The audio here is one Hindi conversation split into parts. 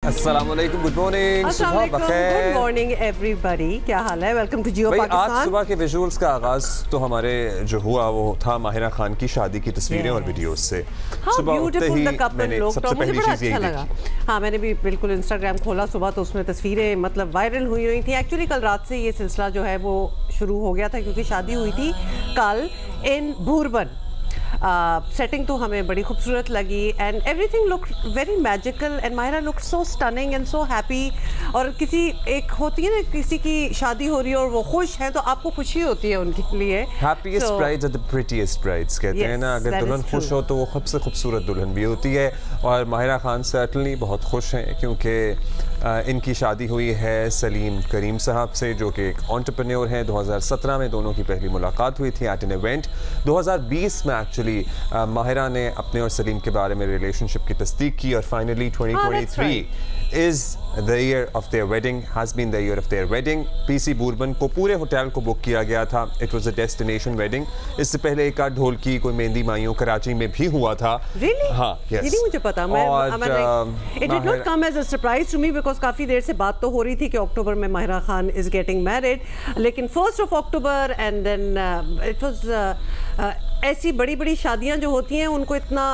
अस्सलामुअलैकुम, गुड मॉर्निंग, सुबह बखैर। गुड मॉर्निंग एवरीबॉडी, क्या हाल है? वेलकम टू जियो पाकिस्तान। आज सुबह के विजुअल्स का आगाज तो हमारे जो हुआ वो था माहिरा खान की शादी की तस्वीरें और वीडियोस से। सुबह उठते ही मैंने सबसे पहली चीज यही देखी। हाँ, मैंने भी बिल्कुल इंस्टाग्राम खोला सुबह तो उसमें तस्वीरें मतलब वायरल हुई थी। एक्चुअली कल रात से ये सिलसिला जो है वो शुरू हो गया था क्योंकि शादी हुई थी कल इन भूरबन। सेटिंग तो हमें बड़ी खूबसूरत लगी and everything look very magical and Mahira look so stunning and so happy. और किसी एक होती है ना, किसी की शादी हो रही है और वो खुश है तो आपको खुशी होती है उनके लिए। Happiest brides are the prettiest brides कहते हैं ना, अगर दुल्हन खुश हो तो वो सबसे खूबसूरत दुल्हन भी होती है। और माहिरा खान सर्टनली बहुत खुश हैं क्योंकि इनकी शादी हुई है सलीम करीम साहब से, जो कि एक एंटरप्रेन्योर हैं। 2017 में दोनों की पहली मुलाकात हुई थी एट एन इवेंट। 2020 में एक्चुअली माहिरा ने अपने और सलीम के बारे में रिलेशनशिप की तस्दीक की और finally 2023 is the year of their wedding, has been the year of their wedding। PC Bourbon को पूरे होटल को बुक किया गया था। It was a destination wedding। इससे पहले एक आध ढोलकी कोई मेहंदी माइयों कराची में भी हुआ था। Really? हाँ, yes। ये नहीं मुझे पता। It did not come as a surprise to me because काफी देर से बात तो हो रही थी कि अक्टूबर में Mahira Khan is getting married, लेकिन 1st of October and then it was ऐसी बड़ी बड़ी शादियां जो होती हैं उनको इतना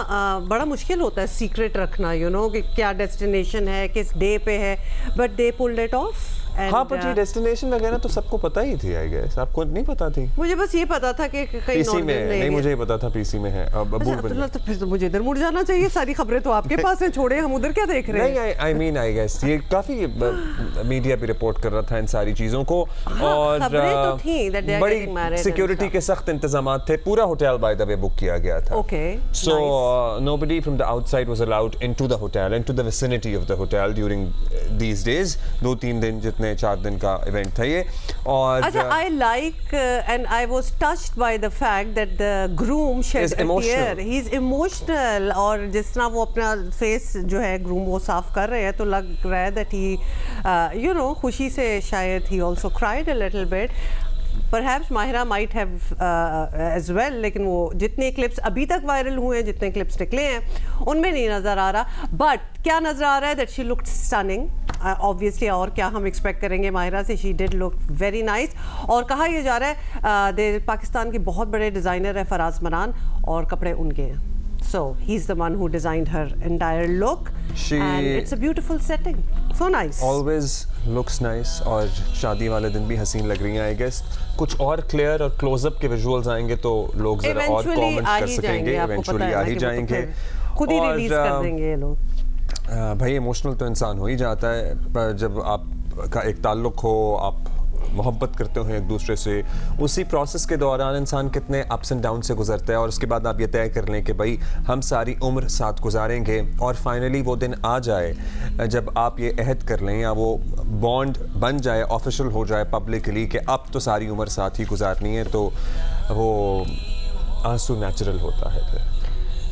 बड़ा मुश्किल होता है सीक्रेट रखना, यू नो, कि क्या डेस्टिनेशन है, किस डे पे है, but they pulled it of. हाँ, पर ये डेस्टिनेशन वगैरह तो सबको पता ही थी, आई गेस। आपको नहीं पता थी? मुझे बस ये पता था कि कहीं पीसी में नहीं, मुझे ही पता था पीसी में है। अब तो फिर तो मुझे इधर मुड़ जाना चाहिए। सारी खबरें तो आपके पास हैं, छोड़े हम उधर क्या देख रहे हैं? नहीं, आई मीन आई गेस ये काफी मीडिया भी रिपोर्ट कर रहा था इन सारी चीजों को। और तो थी that they are getting married, security के सख्त इंतजाम थे। पूरा hotel bye the way book किया गया था। Okay, so nobody from the outside was allowed into the hotel, into the vicinity of the hotel during these days। 2-3 दिन, जितने 4 दिन का इवेंट था ये। और अच्छा, I like and I was touched by the fact that the groom shed a tear। He is emotional और जिस तरह वो अपना फेस जो है ग्रूम वो साफ कर रहे हैं तो लग रहा है that he you know खुशी से शायद he also cried a little bit। Perhaps Mahira might have as well, लेकिन वो जितने क्लिप्स अभी तक वायरल हुए हैं, जितने क्लिप्स निकले हैं उनमें नहीं नज़र आ रहा। बट क्या नज़र आ रहा है that she looked stunning obviously। और क्या हम एक्सपेक्ट करेंगे माहिरा से? she did look very nice। और कहा यह जा रहा है पाकिस्तान के बहुत बड़े डिज़ाइनर है फराज मनान और कपड़े उनके हैं। So he's the one who designed her entire look and it's a beautiful setting, so nice। Always looks nice और शादी वाले दिन भी हसीन लग रही हैं आई गेस। कुछ और क्लियर और क्लोजअप के विजुअल्स आएंगे तो लोग जरा और कमेंट कर सकेंगे। इवेंचुअली आ ही जाएंगे, खुद ही रिलीज कर देंगे ये लोग। भाई इमोशनल तो इंसान हो ही जाता है, पर जब आपका एक ताल्लुक हो, आप मोहब्बत करते हो एक दूसरे से, उसी प्रोसेस के दौरान इंसान कितने अप्स एंड डाउन से गुजरता है और उसके बाद आप ये तय कर लें कि भाई हम सारी उम्र साथ गुजारेंगे और फाइनली वो दिन आ जाए जब आप ये अहद कर लें या वो बॉन्ड बन जाए, ऑफिशियल हो जाए पब्लिकली कि अब तो सारी उम्र साथ ही गुजारनी है, तो वो आंसू नेचुरल होता है फिर।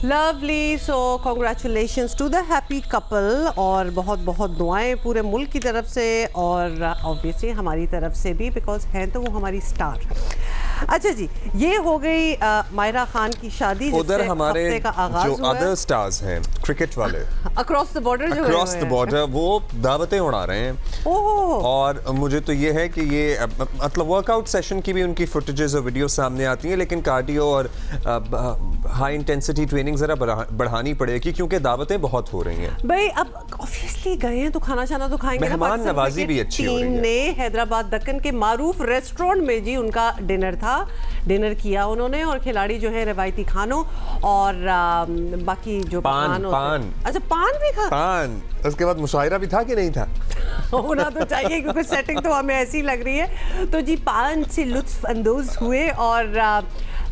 Lovely, so congratulations to the happy couple और बहुत बहुत दुआएं पूरे मुल्क की तरफ से और ऑब्वियसली हमारी तरफ से भी, बिकॉज हैं तो वो हमारी स्टार। अच्छा जी, ये हो गई माहिरा खान की शादी। उधर हमारे जो अदर स्टार्स हैं क्रिकेट वाले अक्रॉस द बॉर्डर, जो अक्रॉस द बॉर्डर वो दावतें उड़ा रहे हैं। और मुझे तो ये है कि ये मतलब वर्कआउट सेशन की भी उनकी फुटेजेस और वीडियो सामने आती हैं, लेकिन कार्डियो और हाई इंटेंसिटी ट्रेनिंग जरा बढ़ानी पड़ेगी क्योंकि दावतें बहुत हो रही हैं। भाई अब ऑब्वियसली गए हैं तो खाना शाना तो खाएंगे। मेहमान नवाजी भी अच्छी हो रही है। ने हैदराबाद दक्कन के मारूफ रेस्टोरेंट में जी उनका डिनर था, डिनर किया उन्होंने और खिलाड़ी जो है रवायती खानों और बाकी जो पान। अच्छा, पान भी खा, पान। उसके बाद मुशायरा भी था कि नहीं था? होना तो चाहिए क्योंकि सेटिंग तो हमें ऐसी लग रही है। तो जी पान से लुत्फ अंदोज हुए और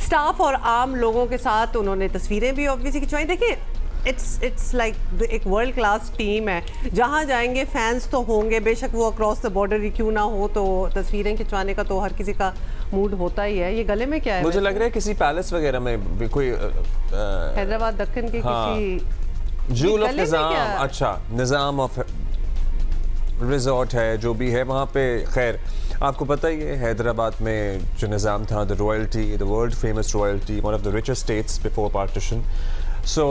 स्टाफ और आम लोगों के साथ उन्होंने तस्वीरें भी ऑब्वियसली खिंचवाई। देखिए इट्स लाइक एक वर्ल्ड क्लास टीम है, जहाँ जाएंगे फैंस तो होंगे, बेशक वो अक्रॉस द बॉर्डर ही क्यों ना हो, तो तस्वीरें खिंचवाने का तो हर किसी का मूड होता ही है। ये गले में क्या है? मुझे लग रहा है किसी पैलेस वगैरह में कोई हैदराबाद दक्कन के किसी जूल ऑफ निजाम, अच्छा निजाम ऑफ रिजॉर्ट है जो भी है वहाँ पे। खैर आपको पता ही है हैदराबाद में जो निज़ाम था, the royalty, the world famous royalty, one of the richest states before partition, so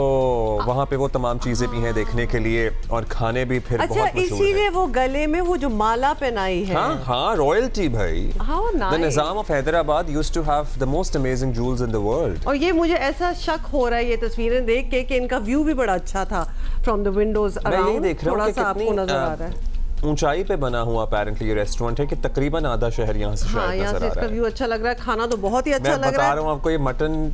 वहाँ पे वो तमाम चीजें भी हैं देखने के लिए और खाने भी फिर बहुत मशहूर हैं। इसीलिए वो गले में वो जो माला पहनाई है। हाँ हाँ, रॉयल्टी भाई। The Nizam of Hyderabad used to have the most amazing jewels in the world. और ये मुझे ऐसा शक हो रहा है ये तस्वीरें देख के कि इनका व्यू भी बड़ा अच्छा था फ्रॉम द विंडोज अराउंड। थोड़ा सा आपको नजर आ रहा है ऊंचाई पे बना हुआ apparently ये रेस्टोरेंट है कि तकरीबन आधा शहर यहाँ से शायद नजर आ रहा है। यहाँ से इसका व्यू अच्छा लग रहा है, खाना तो बहुत ही अच्छा लग रहा है। मैं बता रहा हूँ आपको, ये मटन,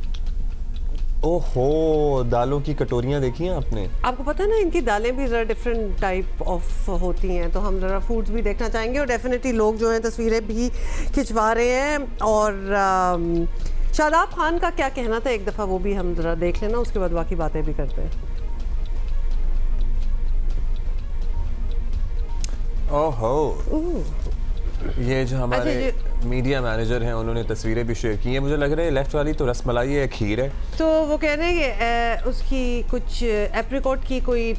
ओहो, दालों की कटोरियां देखी हैं आपने? आपको पता है ना इनकी दालें भी जरा डिफरेंट टाइप ऑफ होती हैं, तो हम जरा फूड्स भी देखना चाहेंगे और डेफिनेटली लोग जो हैं तस्वीरें भी खिंचवा रहे हैं। और शादाब खान का क्या कहना था एक दफ़ा वो भी हम जरा देख लेना, उसके बाद बाकी बातें भी करते हैं। ओहो, ये जो हमारे मीडिया मैनेजर हैं उन्होंने तस्वीरें भी शेयर की हैं। मुझे लग रहा है लेफ्ट वाली तो रसमलाई है, खीर है। तो वो कह रहे हैं कि उसकी कुछ एप्रिकॉट की कोई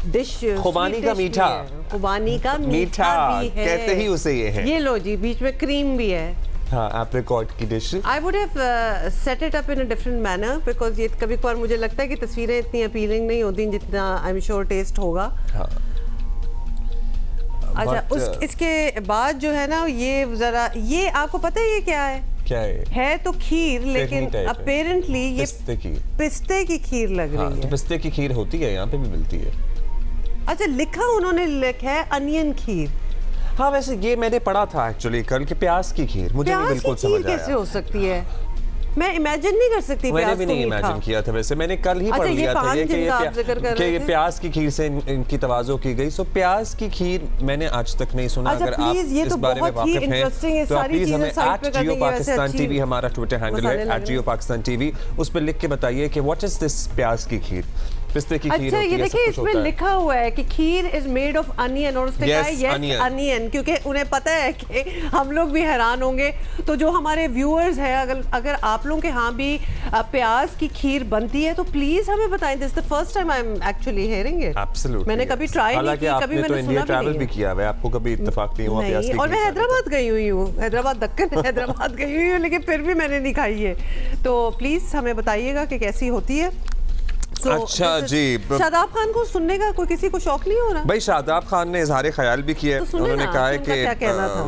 डिश, खुबानी का मीठा, खुबानी का मीठा भी है, कहते ही उसे ये है। ये लो जी, बीच में क्रीम भी है। हाँ, एप्रिकॉट की dish. I would have set it up in a different manner because ये कभी कभार मुझे लगता है कि तस्वीरें इतनी अपीलिंग नहीं होती जितना आई एम श्योर टेस्ट होगा। हाँ। अच्छा, इसके बाद जो है ना ये जरा, ये आपको पता है ये क्या है? क्या है तो खीर, लेकिन अपेरेंटली ये पिस्ते की खीर लग रही है। तो पिस्ते की खीर होती है, यहाँ पे भी मिलती है। अच्छा, उन्होंने लिखा है अनियन खीर। हाँ, वैसे ये मैंने पढ़ा था एक्चुअली कल के प्याज की खीर, मुझे नहीं बिल्कुल समझ आया कैसे हो सकती है। मैं इमेजिन नहीं कर सकती। मैंने भी नहीं इमेजिन किया था, वैसे मैंने कल ही पढ़ लिया था ये प्याज की खीर से इनकी तवाज़ो की गई। सो प्याज की खीर मैंने आज तक नहीं सुना। अगर आप इस बारे में वाकिफ हैं तो प्लीज हमें @JioPakistan TV हमारा ट्विटर हैंडल है @JioPakistan TV, उस पर लिख के बताइए कि व्हाट इज दिस प्याज की खीर, पिस्ते की खीर। अच्छा, ये देखिए इसमें लिखा हुआ है कि खीर इज मेड ऑफ अनियन और उसने कहा यस अनियन, क्योंकि उन्हें पता है कि हम लोग भी हैरान होंगे। तो जो हमारे व्यूअर्स हैं, अगर आप लोगों के यहाँ भी प्याज की खीर बनती है तो प्लीज हमें बताएं। This the first time I am actually hearing it. Absolutely, मैंने कभी ट्राई नहीं की, कभी मैंने सुना ट्रैवल भी किया है, आपको कभी इत्तेफाक नहीं हुआ प्याज की खीर? और मैं हैदराबाद गई हुई हूँ, हैदराबाद दक्कन हैदराबाद गई हुई हूँ, लेकिन फिर भी मैंने नहीं खाई है। तो प्लीज हमें बताइएगा कि कैसी होती है। अच्छा जी, शादाब खान को सुनने का कोई किसी को शौक नहीं हो रहा? भाई शादाब खान ने इजहार ख्याल भी किया, तो उन्होंने कहा है कि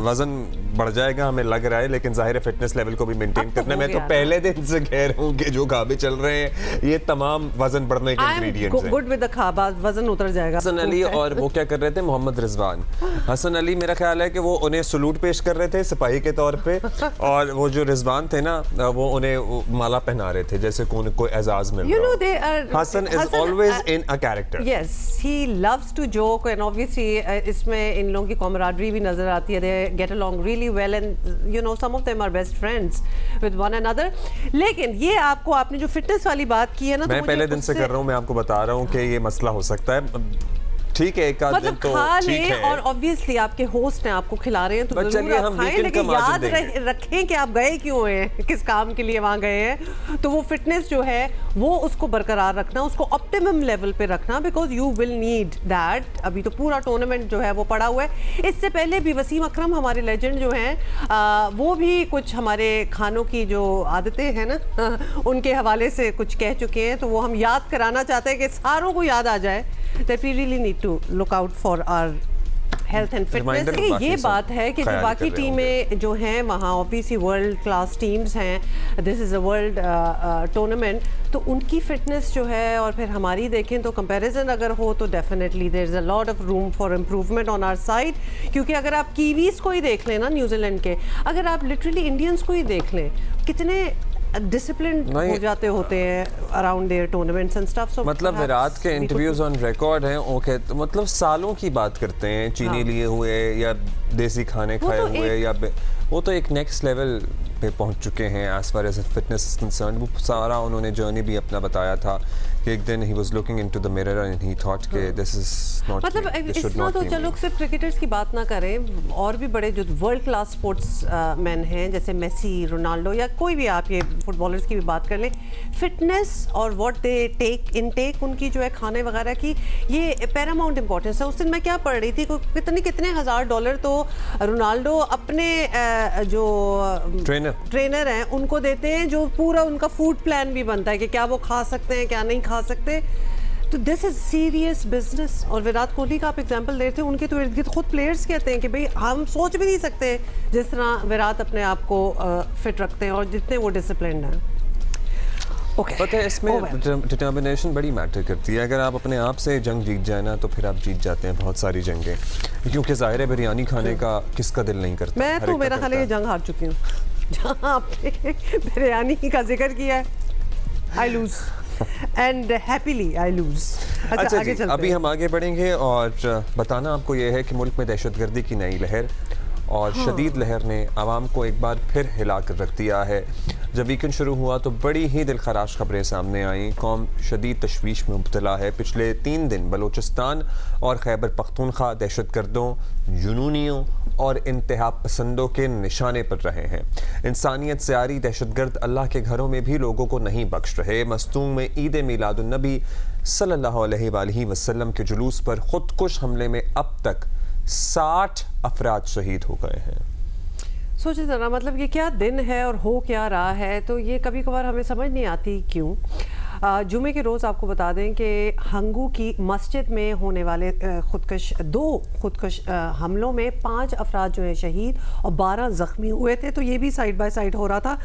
वजन बढ़ जाएगा हमें लग रहा है, लेकिन जाहिर है फिटनेस लेवल को भी मेंटेन करने में। तो पहले दिन से कह रहा हूँ कि जो खाबे चल रहे हैं ये तमाम वजन बढ़ने के इंग्रेडिएंट्स हैं। गुड विद द खाबा, वजन उतर जाएगा। हसन अली और वो क्या कर रहे थे, मोहम्मद रिजवान। हसन अली मेरा ख्याल है कि वो उन्हें सलूट पेश कर रहे थे सिपाही के तौर पे, और वो जो रिजवान थे ना वो उन्हें माला पहना रहे थे जैसे कोई एजाज मिल रहा हो। Hasan is always in a character. Yes, he loves to joke and obviously इसमें इन लोगों की कॉमराडरी भी नजर आती है। They get along really well and you know some of them are best friends with one another। लेकिन ये आपने जो फिटनेस वाली बात की है ना, मैं पहले दिन से कर रहा हूँ, मैं आपको बता रहा हूँ कि ये मसला हो सकता है। ठीक है, एक आध दिन तो ठीक है, और ऑब्वियसली आपके होस्ट हैं, आपको खिला रहे हैं तो जरूर आप खाएं, लेकिन याद रखें कि आप गए क्यों हैं, किस काम के लिए वहाँ गए हैं। तो वो फिटनेस जो है वो उसको बरकरार रखना, उसको ऑप्टिमम लेवल पे रखना, because you will need that. अभी तो पूरा टूर्नामेंट जो है वो पड़ा हुआ है। इससे पहले भी वसीम अकरम हमारे लेजेंड जो हैं वो भी कुछ हमारे खानों की जो आदतें हैं ना उनके हवाले से कुछ कह चुके हैं, तो वो हम याद कराना चाहते हैं कि सारों को याद आ जाए that we really need to look out for our health and fitness. ये बात है कि जो बाकी टीमें जो हैं वहाँ ऑब्वियसली वर्ल्ड क्लास टीम्स हैं, this is a world tournament, तो उनकी फिटनेस जो है और फिर हमारी देखें तो कंपैरिजन अगर हो तो definitely there is a lot of room for improvement on our side. क्योंकि अगर आप कीवीज़ को ही देख लें ना, न्यूजीलैंड के, अगर आप लिटरली इंडियंस को ही देख लें, कितने डिसिप्लिन हो जाते होते हैं around there tournaments and stuff. So मतलब विराट के इंटरव्यूज ऑन रिकॉर्ड हैं, ओके, तो मतलब सालों की बात करते हैं, चीनी लिए हुए या देसी खाने खाए हुए, या वो तो एक नेक्स्ट लेवल पे पहुंच चुके हैं as far as fitness is concerned. वो सारा उन्होंने जर्नी भी अपना बताया था कि एक दिन he was looking into the mirror and he thought कि दिस इज नॉट, मतलब इतना तो चलो सिर्फ क्रिकेटर्स की बात ना करें, और भी बड़े जो वर्ल्ड क्लास स्पोर्ट्स मैन हैं जैसे मेसी, रोनाल्डो, या कोई भी आप ये फुटबॉलर्स की भी बात कर लें, फिटनेस और व्हाट दे टेक इनटेक उनकी जो है खाने वगैरह की, ये पैरामाउंट इंपॉर्टेंस है। उस दिन मैं क्या पढ़ रही थी, कितने $1,000 तो रोनाल्डो अपने जो ट्रेनर हैं उनको देते हैं, जो पूरा उनका फूड प्लान भी बनता है कि क्या वो खा सकते हैं क्या नहीं खा सकते। तो दिस इज सीरियस बिजनेस। और विराट कोहली का आप एग्जांपल दे रहे थे, उनके तो इर्द गिर्द खुद प्लेयर्स कहते हैं कि भाई हम सोच भी नहीं सकते जिस तरह विराट अपने आप को फिट रखते हैं और जितने वो डिसिप्लिन्ड हैं। पता है इसमें डिटर्मिनेशन बड़ी मैटर करती है। अगर आप अपने आप से जंग जीत जाए ना तो फिर आप जीत जाते हैं बहुत सारी जंगें, क्योंकि ज़ाहिर है बिरयानी खाने का किसका दिल नहीं करता। मैं तो मेरा ख्याल है ये जंग हार चुकी हूँ। जहाँ आपने बिरयानी का जिक्र किया है, I lose and happily I lose. अच्छा आगे चलते अभी हम आगे बढ़ेंगे और बताना आपको ये है कि मुल्क में दहशतगर्दी की नई लहर और शदीद लहर ने आवाम को एक बार फिर हिला कर रख दिया है। जब वीकेंड शुरू हुआ तो बड़ी ही दिलखराश खबरें सामने आईं। कौम शदीद तशवीश में मुब्तला है। पिछले 3 दिन बलूचिस्तान और खैबर पख्तूनख्वा दहशतगर्दों, जुनूनियों और इंतहा पसंदों के निशाने पर रहे हैं। इंसानियत से आरी दहशतगर्द अल्लाह के घरों में भी लोगों को नहीं बख्श रहे। मस्तूम में ईद मिलादुन नबी सल्लल्लाहु अलैहि वसल्लम के जुलूस पर खुदकुश हमले में अब तक 60 अफराद शहीद हो गए हैं। सोचिए ज़रा, मतलब ये क्या दिन है और हो क्या रहा है। तो ये कभी कभार हमें समझ नहीं आती क्यों। जुमे के रोज़ आपको बता दें कि हंगू की मस्जिद में होने वाले दो खुदकश हमलों में 5 अफराद जो हैं शहीद और 12 ज़ख्मी हुए थे। तो ये भी साइड बाय साइड हो रहा था।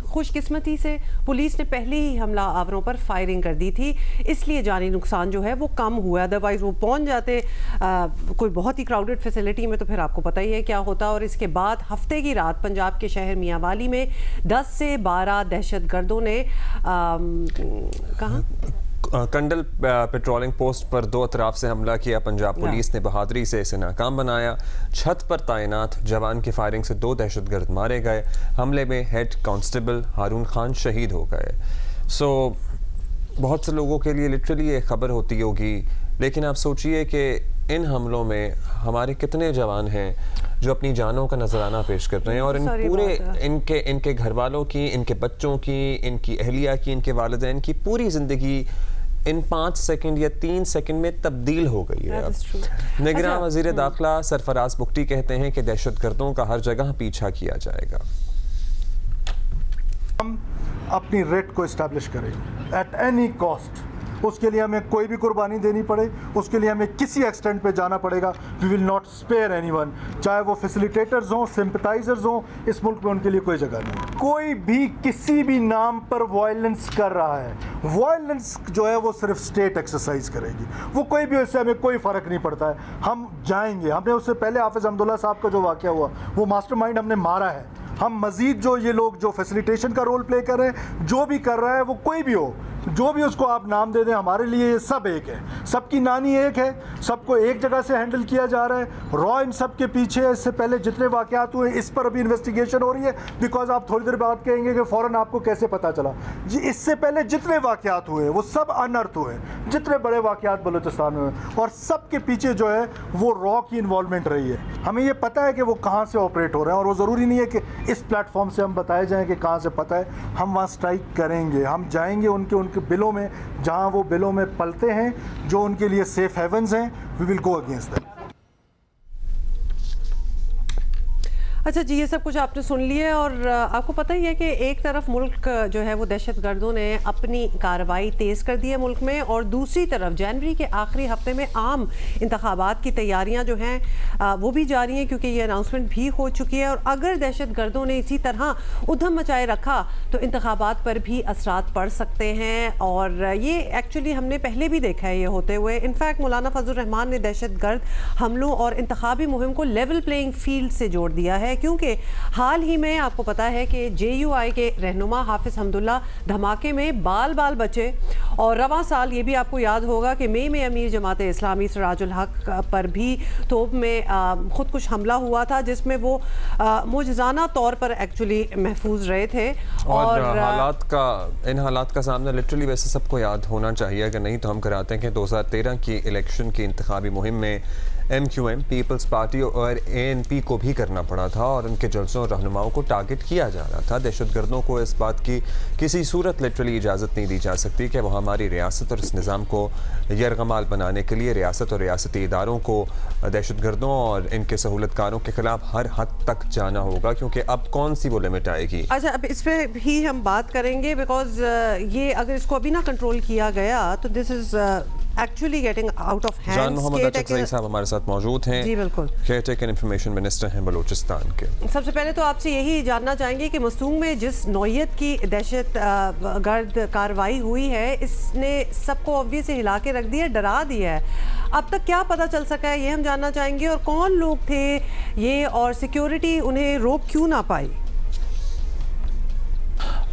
खुशकिस्मती से पुलिस ने पहले ही हमला आवरों पर फायरिंग कर दी थी, इसलिए जानी नुकसान जो है वो कम हुआ। अदरवाइज़ वो पहुँच जाते कोई बहुत ही क्राउडेड फैसिलिटी में तो फिर आपको पता ही है क्या होता। और इसके बाद हफ्ते की रात पंजाब के शहर मियांवाली में 10 से 12 दहशतगर्दों ने कहाँ कंडल पेट्रोलिंग पोस्ट पर 2 अतराफ से हमला किया। पंजाब पुलिस ने बहादुरी से इसे नाकाम बनाया। छत पर तैनात जवान की फायरिंग से 2 दहशतगर्द मारे गए। हमले में हेड कांस्टेबल हारून खान शहीद हो गए। सो बहुत से लोगों के लिए लिटरली ये खबर होती होगी, लेकिन आप सोचिए कि इन हमलों में हमारे कितने जवान हैं जो अपनी जानों का नजराना पेश कर रहे हैं और इन पूरे इनके घर वालों की, इनके बच्चों की, इनकी अहलिया की, इनके वालिदैन की पूरी ज़िंदगी इन 5 सेकंड या 3 सेकंड में तब्दील हो गई है। निगरान वज़ीर दाखिला सरफराज बुख्ती कहते हैं कि दहशतगर्दों का हर जगह पीछा किया जाएगा। हम अपनी रेट को इस्टेब्लिश करें एट एनी कॉस्ट। उसके लिए हमें कोई भी कुर्बानी देनी पड़े, उसके लिए हमें किसी एक्सटेंट पे जाना पड़ेगा। We will not spare anyone, चाहे वो फैसिलिटेटर्स हों, सिंपथाइजर्स हों, इस मुल्क में उनके लिए कोई जगह नहीं। कोई भी किसी भी नाम पर वायलेंस कर रहा है, वायलेंस जो है वो सिर्फ स्टेट एक्सरसाइज करेगी। वो कोई भी, उससे हमें कोई फ़र्क नहीं पड़ता है। हम जाएंगे। हमने उससे पहले हाफिज़ अहमदुल्ला साहब का जो वाक़या हुआ, वो मास्टरमाइंड हमने मारा है। हम मज़ीद जो ये लोग जो फैसिलिटेशन का रोल प्ले कर रहे हैं, जो भी कर रहा है, वो कोई भी हो, जो भी उसको आप नाम दे दें, हमारे लिए ये सब एक है। सबकी नानी एक है, सबको एक जगह से हैंडल किया जा रहा है। रॉ इन सब के पीछे है। इससे पहले जितने वाक़यात हुए इस पर अभी इन्वेस्टिगेशन हो रही है। बिकॉज आप थोड़ी देर बाद कहेंगे कि फ़ौरन आपको कैसे पता चला जी। इससे पहले जितने वाक़यात हुए वो सब अनर्थ हुए, जितने बड़े वाक़यात बलूचिस्तान में हुए, और सब के पीछे जो है वो रॉ की इन्वॉल्वमेंट रही है। हमें ये पता है कि वो कहाँ से ऑपरेट हो रहे हैं, और वो ज़रूरी नहीं है कि इस प्लेटफॉर्म से हम बताए जाएँ कि कहाँ से पता है। हम वहाँ स्ट्राइक करेंगे, हम जाएंगे उनके बिलों में, जहां वो बिलों में पलते हैं, जो उनके लिए सेफ हेवन्स हैं। We will go against that. अच्छा जी, ये सब कुछ आपने सुन लिया। और आपको पता ही है कि एक तरफ मुल्क जो है वो दहशतगर्दों ने अपनी कार्रवाई तेज़ कर दी है मुल्क में, और दूसरी तरफ जनवरी के आखिरी हफ्ते में आम इंतखाबात की तैयारियां जो हैं वो भी जारी हैं, क्योंकि ये अनाउंसमेंट भी हो चुकी है। और अगर दहशतगर्दों ने इसी तरह उधम मचाए रखा तो इंतखाबात पर भी असरात पड़ सकते हैं। और ये एक्चुअली हमने पहले भी देखा है ये होते हुए। इनफैक्ट मौलाना फजल रहमान ने दहशतगर्द हमलों और इंतखाबी मुहिम को लेवल प्लेइंग फील्ड से जोड़ दिया है, क्योंकि हाल ही में आपको पता है कि JUI के रहनुमा हाफिज़ अहमदुल्ला धमाके में बाल बचे। और रवां साल ये भी आपको याद होगा कि मई में अमीर जमात इस्लामी सिराजुल हक पर भी तोप में खुदकुश हमला हुआ था, जिसमें वो मुजज़ाना तौर पर एक्चुअली महफूज रहे थे। और इन हालात का सामना लिटरली वैसे सबको याद होना चाहिए, अगर नहीं तो हम कराते हैं कि 2013 की इलेक्शन की इंतखाबी मुहिम में MQM पीपल्स पार्टी और ANP को भी करना पड़ा था, था और उनके जलसों और रहनुमाओं को टारगेट किया जा रहा था। दहशतगर्दों को इस बात की किसी सूरत लिटरली इजाज़त नहीं दी जा सकती कि वह हमारी रियासत और इस निज़ाम को यरगमाल बनाने के लिए रियासत और रियासती इदारों को दहशतगर्दों और इनके सहूलतकारों के खिलाफ हर हद तक जाना होगा, क्योंकि अब कौन सी वो लिमिट आएगी। अच्छा, अब इस पर भी हम बात करेंगे, बिकॉज ये अगर इसको अभी ना कंट्रोल किया गया तो this is actually getting out of hands. जान मोहम्मद अचकज़ई साहब हमारे साथ मौजूद हैं। जी बिल्कुल, केयरटेकर इंफॉर्मेशन मिनिस्टर हैं बलूचिस्तान के। सबसे पहले तो आपसे यही जानना चाहेंगे कि मस्तूंग में जिस नौयत की दहशत गर्द कार्रवाई हुई है, इसने सबको ऑब्वियसली हिला के रख दिया, डरा दिया है। अब तक क्या पता चल सका है, ये हम जानना चाहेंगे, और कौन लोग थे ये और सिक्योरिटी उन्हें रोक क्यों ना पाई?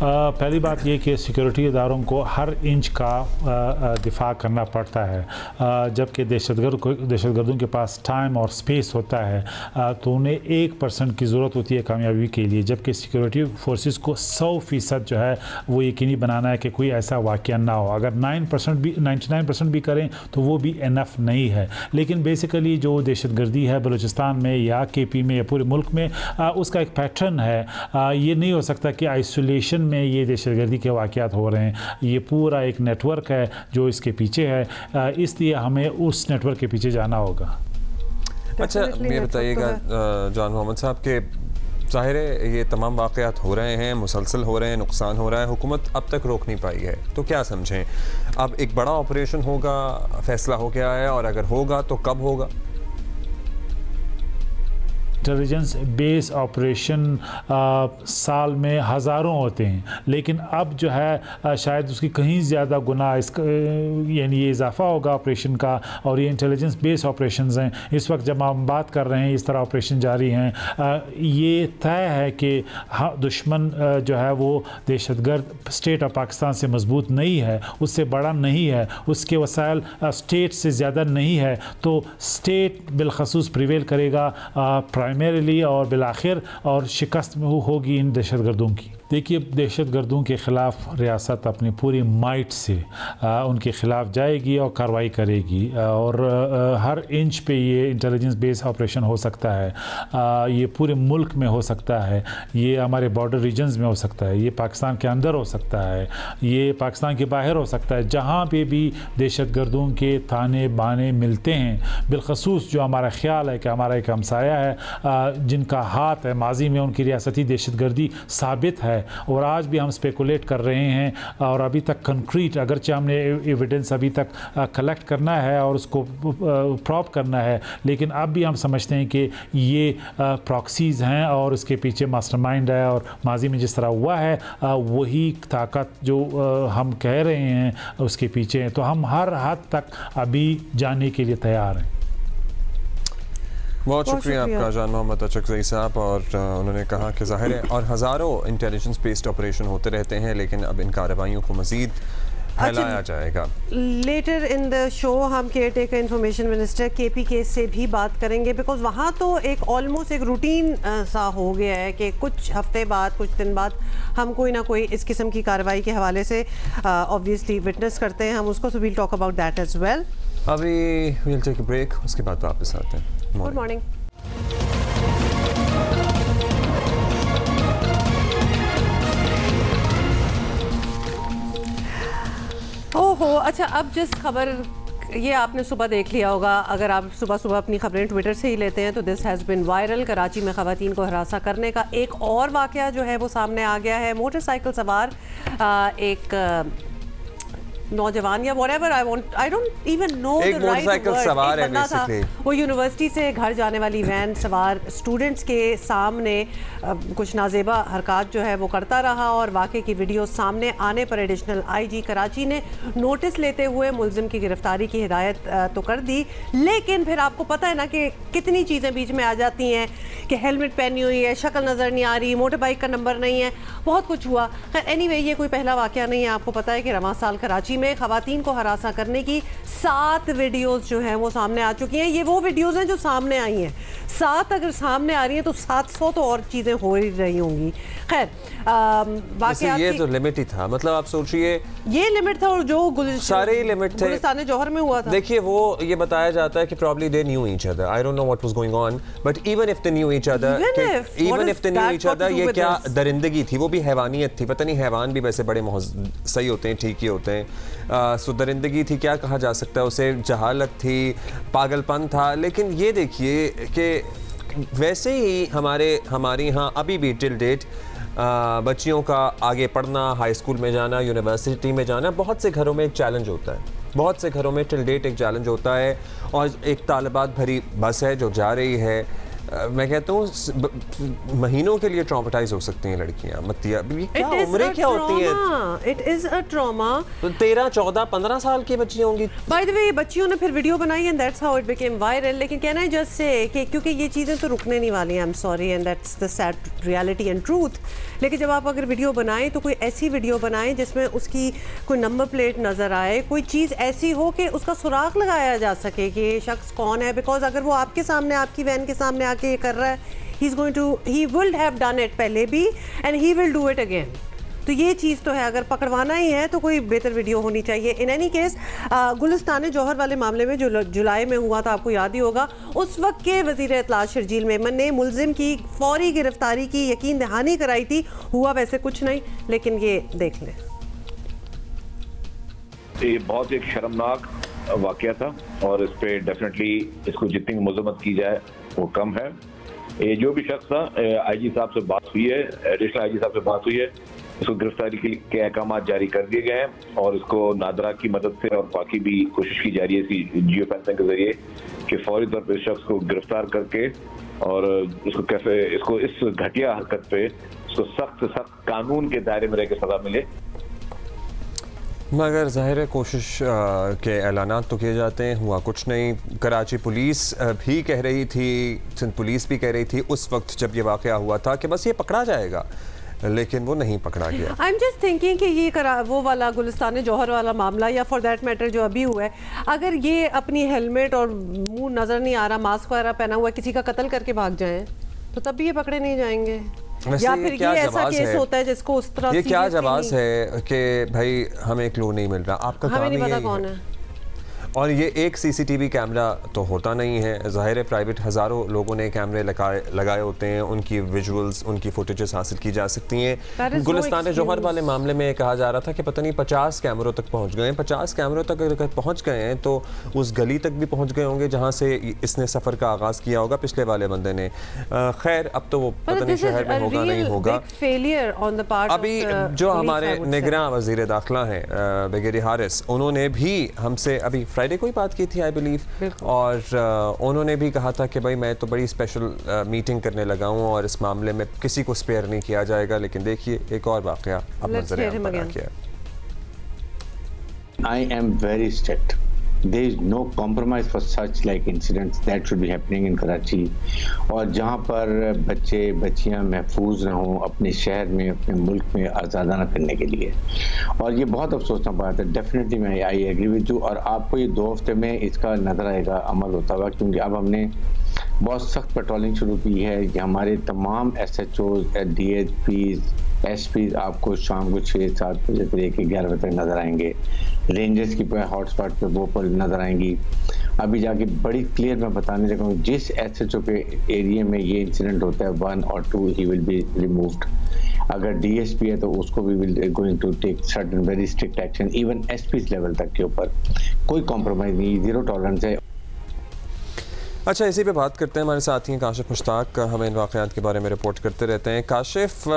पहली बात ये कि सिक्योरिटी इदारों को हर इंच का दिफा करना पड़ता है। जबकि दहशतगर्दों के पास टाइम और स्पेस होता है तो उन्हें 1% की ज़रूरत होती है कामयाबी के लिए, जबकि सिक्योरिटी फोर्सेस को 100% जो है वो यकीनी बनाना है कि कोई ऐसा वाक़या ना हो। अगर 99% भी करें तो वो भी इनफ नहीं है। लेकिन बेसिकली जो दहशतगर्दी है बलूचिस्तान में या KP में या पूरे मुल्क में, उसका एक पैटर्न है। ये नहीं हो सकता कि आइसोलेशन में ये दहशतगर्दी के वाक़यात हो रहे हैं। ये पूरा एक नेटवर्क है जो इसके पीछे है, इसलिए हमें उस नेटवर्क के पीछे जाना होगा। अच्छा, ये बताइएगा जान मोहम्मद साहब के ज़ाहिर है ये तमाम वाक़यात हो रहे हैं, मुसलसल हो रहे हैं, नुकसान हो रहा है, हुकूमत अब तक रोक नहीं पाई है, तो क्या समझें? अब एक बड़ा ऑपरेशन होगा, फैसला हो गया है, और अगर होगा तो कब होगा? इंटेलिजेंस बेस ऑपरेशन साल में हज़ारों होते हैं, लेकिन अब जो है शायद उसकी कहीं ज़्यादा गुना यानी ये इजाफ़ा होगा ऑपरेशन का, और ये इंटेलिजेंस बेस ऑपरेशंस हैं। इस वक्त जब हम बात कर रहे हैं इस तरह ऑपरेशन जारी हैं, ये तय है कि दुश्मन जो है वो दहशतगर्द स्टेट ऑफ पाकिस्तान से मजबूत नहीं है, उससे बड़ा नहीं है, उसके वसाइल स्टेट से ज़्यादा नहीं है, तो स्टेट बिलखसूस प्रिवेल करेगा प्राइमरीली और बिलाखिर, और शिकस्त होगी इन दहशतगर्दों की। देखिए, दहशतगर्दों के ख़िलाफ़ रियासत अपनी पूरी माइट से उनके ख़िलाफ़ जाएगी और कार्रवाई करेगी, और हर इंच पे ये इंटेलिजेंस बेस ऑपरेशन हो सकता है। ये पूरे मुल्क में हो सकता है, ये हमारे बॉर्डर रीजन्स में हो सकता है, ये पाकिस्तान के अंदर हो सकता है, ये पाकिस्तान के बाहर हो सकता है। जहाँ पे भी दहशतगर्दों के थाने बाने मिलते हैं, बिलखसूस जो हमारा ख्याल है कि हमारा एक हमसाया है जिनका हाथ है, माजी में उनकी रियासती दहशतगर्दी साबित है, और आज भी हम स्पेकुलेट कर रहे हैं, और अभी तक कंक्रीट, अगरचे हमने एविडेंस अभी तक कलेक्ट करना है और उसको प्रॉप करना है, लेकिन अब भी हम समझते हैं कि ये प्रॉक्सीज़ हैं और उसके पीछे मास्टरमाइंड है, और माजी में जिस तरह हुआ है वही ताकत जो हम कह रहे हैं उसके पीछे हैं। तो हम हर हद तक अभी जाने के लिए तैयार हैं। बहुत शुक्रिया आपका जान मोहम्मद अचकज़ई साहब। और उन्होंने कहा कि ज़ाहिर है और हज़ारों इंटेलिजेंस बेस्ड ऑपरेशन होते रहते हैं, लेकिन अब इन कार्रवाइयों को मज़ीद फैलाया जाएगा। लेटर इन द शो हम caretaker information minister KP case से भी बात करेंगे, बिकॉज वहाँ तो एक ऑलमोस्ट एक रूटीन सा हो गया है कि कुछ हफ्ते बाद, कुछ दिन बाद हम कोई ना कोई इस किस्म की कार्रवाई के हवाले से ऑब्वियसली विटनेस करते हैं हम उसको। So we'll talk about that as well. अभी वील टेक अ ब्रेक, उसके बाद वापस आते हैं। Good morning. ओहो, अच्छा, अब जिस खबर ये आपने सुबह देख लिया होगा, अगर आप सुबह सुबह अपनी खबरें ट्विटर से ही लेते हैं तो this has been viral. Karachi में ख़वातीन को हरासा करने का एक और वाक़या जो है वो सामने आ गया है। मोटरसाइकिल सवार एक नौजवान या whatever, I don't even know the right word, एक बंदा था, वो यूनिवर्सिटी से घर जाने वाली वैन सवार स्टूडेंट्स के सामने कुछ नाजेबा हरकत जो है वो करता रहा, और वाक़े की वीडियो सामने आने पर एडिशनल IG कराची ने नोटिस लेते हुए मुलजिम की गिरफ्तारी की हिदायत तो कर दी। लेकिन फिर आपको पता है ना कि कितनी चीज़ें बीच में आ जाती हैं कि हेलमेट पहनी हुई है, शक्ल नज़र नहीं आ रही, मोटर बाइक का नंबर नहीं है, बहुत कुछ हुआ। खैर एनीवे, ये कोई पहला वाक़या नहीं है। आपको पता है कि रवां साल कराची में ख़वातीन को हरासा करने की 7 वीडियोस जो हैं वो सामने आ चुकी हैं। ये वो वीडियोस हैं जो सामने आई हैं, 7 अगर सामने आ रही है तो 700 तो और चीज़ें हो ही रही होंगी। खैर बाकी ये जो लिमिट ही था, मतलब आप सोचिए ये लिमिट था और जो सारे ही लिमिट थे गुलिस्तान जौहर में हुआ था। देखिए वो ये बताया जाता है कि probably they knew each other. I don't know what was going on, but even if they knew each other, ये क्या दरिंदगी थी, वो भी हैवानियत थी। पता नहीं हैवान भी वैसे बड़े सही होते हैं, ठीक ही होते हैं। सो दरिंदगी थी, क्या कहा जा सकता है उसे, जहालत थी, पागलपन था। लेकिन ये देखिए कि वैसे ही हमारे यहाँ अभी भी टिल डेट बच्चियों का आगे पढ़ना, हाई स्कूल में जाना, यूनिवर्सिटी में जाना बहुत से घरों में एक चैलेंज होता है। बहुत से घरों में टिल डेट एक चैलेंज होता है। और एक तालिबात भरी बस है जो जा रही है, मैं कहता हूँ महीनों के लिए ट्रॉमेटाइज हो सकती हैं लड़कियाँ। उम्रें क्या होती हैं? It is a trauma. 13, 14, 15 साल की बच्चियाँ होंगी। बाय द वे बच्चियों ने फिर वीडियो बनाई and that's how it became viral. लेकिन कहना है जस्ट से कि क्योंकि ये चीज़ें तो रुकने नहीं वाली हैं, आई am sorry and that's the sad reality and truth. लेकिन जब आप अगर वीडियो बनाएं तो कोई ऐसी वीडियो बनाएं जिसमें उसकी कोई नंबर प्लेट नज़र आए, कोई चीज़ ऐसी हो कि उसका सुराग लगाया जा सके कि ये शख्स कौन है। बिकॉज अगर वो आपके सामने, आपकी वैन के सामने आके ये कर रहा है, he will have done it पहले भी and he will do it again। तो ये चीज़ तो है, अगर पकड़वाना ही है तो कोई बेहतर वीडियो होनी चाहिए। इन एनी केस गुलिस्तान जौहर वाले मामले में जो जुलाई में हुआ था, आपको याद ही होगा, उस वक्त के वज़ीर इत्तलात शर्जील मेमन ने मुलजिम की फौरी गिरफ्तारी की यकीन दहानी कराई थी। हुआ वैसे कुछ नहीं, लेकिन ये देख लें। ये बहुत एक शर्मनाक वाक़या था और इस पर डेफिनेटली इसको जितनी मज़म्मत की जाए वो कम है। ये जो भी शख्स था, आईजी साहब से बात हुई है, एडिशनल आईजी साहब से बात हुई है, इसको गिरफ्तारी के अहकाम जारी कर दिए गए हैं और इसको नादरा की मदद से और बाकी भी कोशिश की जा रही है जियो फेंसिंग के जरिए कि फौरी तौर पर इस शख्स को गिरफ्तार करके और इसको कैसे इसको इस घटिया हरकत पे इसको सख्त से सख्त कानून के दायरे में रह के सजा मिले। मगर ज़ाहिर है कोशिश के ऐलानात तो किए जाते हैं, हुआ कुछ नहीं। कराची पुलिस भी कह रही थी, सिंध पुलिस भी कह रही थी उस वक्त जब ये वाक़या हुआ था कि बस ये पकड़ा जाएगा, लेकिन वो नहीं पकड़ा गया। आई एम जस्ट थिंकिंग कि ये वो वाला गुलिस्तान जौहर वाला मामला या फॉर दैट मैटर जो अभी हुआ है, अगर ये अपनी हेलमेट और मुंह नज़र नहीं आ रहा, मास्क वगैरह पहना हुआ, किसी का कत्ल करके भाग जाएं तो तब भी ये पकड़े नहीं जाएंगे। या फिर ये ऐसा केस होता है जिसको उस तरह ये क्या जवाब है कि भाई हमें क्लू नहीं मिल रहा, आपका हमें नहीं पता कौन है। और ये एक सीसीटीवी कैमरा तो होता नहीं है, ज़ाहिर है प्राइवेट हज़ारों लोगों ने कैमरे लगाए होते हैं, उनकी विजुअल्स, उनकी फुटेजेस हासिल की जा सकती हैं। गुलिस्तान जौहर वाले मामले में कहा जा रहा था कि पता नहीं 50 कैमरों तक पहुंच गए हैं। 50 कैमरों तक अगर पहुंच गए हैं तो उस गली तक भी पहुंच गए होंगे जहां से इसने सफ़र का आगाज़ किया होगा पिछले वाले बंदे ने। खैर अब तो वो पता नहीं शहर में होगा नहीं होगा। अभी जो हमारे निगरां वज़ीर दाखिला हैं ब्रिगेडियर हारिस, उन्होंने भी हमसे अभी फ्राइडे को ही बात की थी आई बिलीव, और उन्होंने भी कहा था कि भाई मैं तो बड़ी स्पेशल मीटिंग करने लगा हूँ और इस मामले में किसी को स्पेयर नहीं किया जाएगा। लेकिन देखिए एक और वाक़या अब नजर आ गया। I am very strict. There is no compromise for such like incidents that should be happening in Karachi. और जहाँ पर बच्चे बच्चियाँ महफूज न हों अपने शहर में, अपने मुल्क में आज़ादाना करने के लिए, और ये बहुत अफसोसनाक बात है। डेफिनेटली मैं आई एग्री विद यू, और आपको ये 2 हफ्ते में इसका नज़र आएगा अमल होता हुआ, क्योंकि अब हमने बहुत सख्त पेट्रोलिंग शुरू की है कि हमारे तमाम SHOs, DHPs, SPs आपको शाम को 6-7 बजे से लेकर 11 बजे तक नज़र आएंगे। रेंजर्स की हॉटस्पॉट पे वो पर नज़र आएंगी। अभी जाके बड़ी क्लियर मैं बताने लगा हूँ, जिस SHO के एरिया में ये इंसिडेंट होता है 1 और 2 ही विल बी रिमूव्ड। अगर DSP है तो उसको भी will going to take certain very strict action, even SPs level तक के ऊपर कोई कॉम्प्रोमाइज़ नहीं, 0 टॉलरेंस है। अच्छा, इसी पे बात करते हैं। हमारे साथी हैं काशिफ मुश्ताक, हमें इन वाक़यात के बारे में रिपोर्ट करते रहते हैं। काशिफ,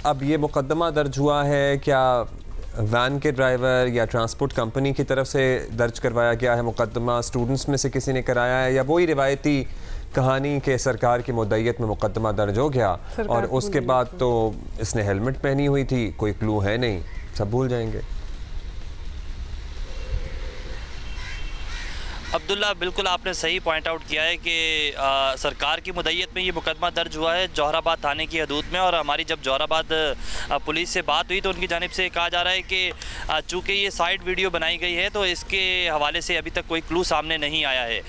अब ये मुकदमा दर्ज हुआ है, क्या वैन के ड्राइवर या ट्रांसपोर्ट कंपनी की तरफ से दर्ज करवाया गया है मुकदमा, स्टूडेंट्स में से किसी ने कराया है, या वही रिवायती कहानी के सरकार की मुद्दईयत में मुकदमा दर्ज हो गया और उसके बाद तो इसने हेलमेट पहनी हुई थी, कोई क्लू है नहीं, सब भूल जाएंगे? अब अब्दुल्ला, बिल्कुल आपने सही पॉइंट आउट किया है कि सरकार की मुद्दत में ये मुकदमा दर्ज हुआ है जौहराबाद थाने की हदूद में। और हमारी जब जौहराबाद पुलिस से बात हुई तो उनकी जानिब से कहा जा रहा है कि चूँकि ये साइड वीडियो बनाई गई है तो इसके हवाले से अभी तक कोई क्लू सामने नहीं आया है।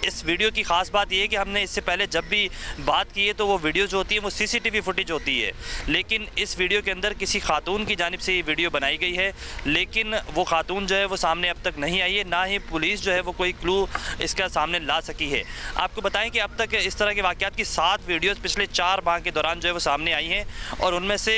इस वीडियो की ख़ास बात ये है कि हमने इससे पहले जब भी बात की है तो वो वीडियो जो होती है वो CCTV फुटेज होती है, लेकिन इस वीडियो के अंदर किसी खातून की जानिब से ये वीडियो बनाई गई है, लेकिन वो खातून जो है वो सामने अब तक नहीं आई है, ना ही पुलिस जो है वो कोई क्लू इसका सामने ला सकी है। आपको बताएं कि अब तक इस तरह के वाक़यात की 7 वीडियोज़ पिछले 4 माह के दौरान जो है वो सामने आई हैं, और उनमें से